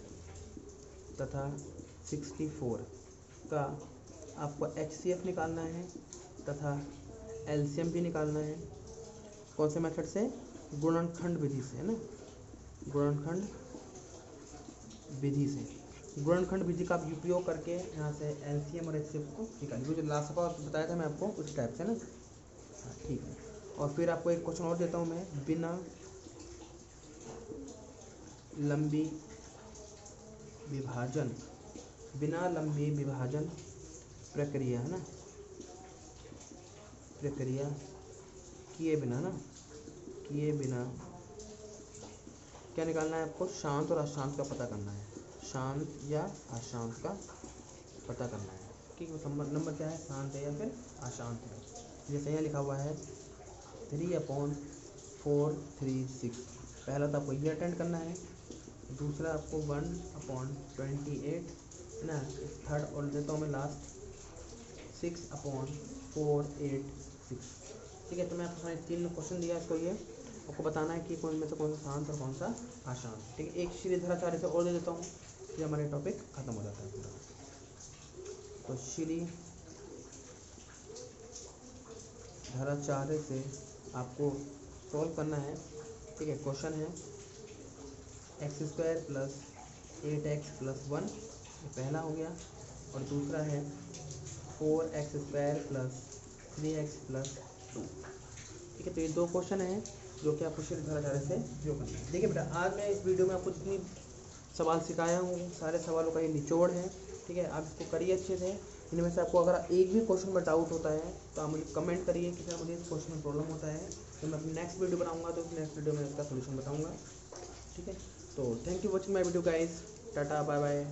तथा 64 का आपको HCF निकालना है तथा LCM भी निकालना है। कौन से मेथड से? गुणनखंड विधि से, है ना, गुणनखंड विधि से। गुणनखंड विधि का उपयोग करके यहाँ से LCM और HCF को निकालिए। जो लास्ट का बताया था मैं आपको उस टाइप से ना। हाँ ठीक है, और फिर आपको एक क्वेश्चन और देता हूँ मैं, बिना लंबी विभाजन प्रक्रिया, है ना, प्रक्रिया किए बिना क्या निकालना है आपको? शांत और अशांत का पता करना है, शांत या अशांत का पता करना है। ठीक है, नंबर क्या है? शांत है या फिर अशांत है। जैसे यहाँ लिखा हुआ है 3/436। पहला तो आपको ये अटेंड करना है, दूसरा आपको 1/28, है ना, थर्ड और देता हूँ मैं लास्ट 6/486। ठीक है, तो मैं आपको सारे 3 क्वेश्चन दिया इसको, ये आपको बताना है कि कौन में से कौन सा शांत और कौन सा अशांत। ठीक है, एक श्रीधराचार्य से और दे देता हूँ, ये हमारे टॉपिक खत्म हो जाता है पूरा। तो श्रीधराचार्य से आपको सॉल्व करना है। ठीक है, क्वेश्चन है x² प्लस 8x+1, ये पहला हो गया। और दूसरा है 4x² + 3x+2। ठीक है, तो ये 2 क्वेश्चन हैं जो कि आपको शीट 2011 से जो करना है। देखिए बेटा, आज मैं इस वीडियो में आपको जितनी सवाल सिखाया हूँ सारे सवालों का ये निचोड़ है। ठीक है, आप इसको करिए अच्छे से। इनमें से आपको अगर एक भी क्वेश्चन में डाउट होता है तो आप मुझे कमेंट करिए कि सर मुझे इस क्वेश्चन में प्रॉब्लम होता है, तो मैं अपनी नेक्स्ट वीडियो बनाऊंगा तो उस नेक्स्ट वीडियो में इसका सोल्यूशन बताऊंगा। ठीक है, तो thank you watching my video guys. Tata, bye bye.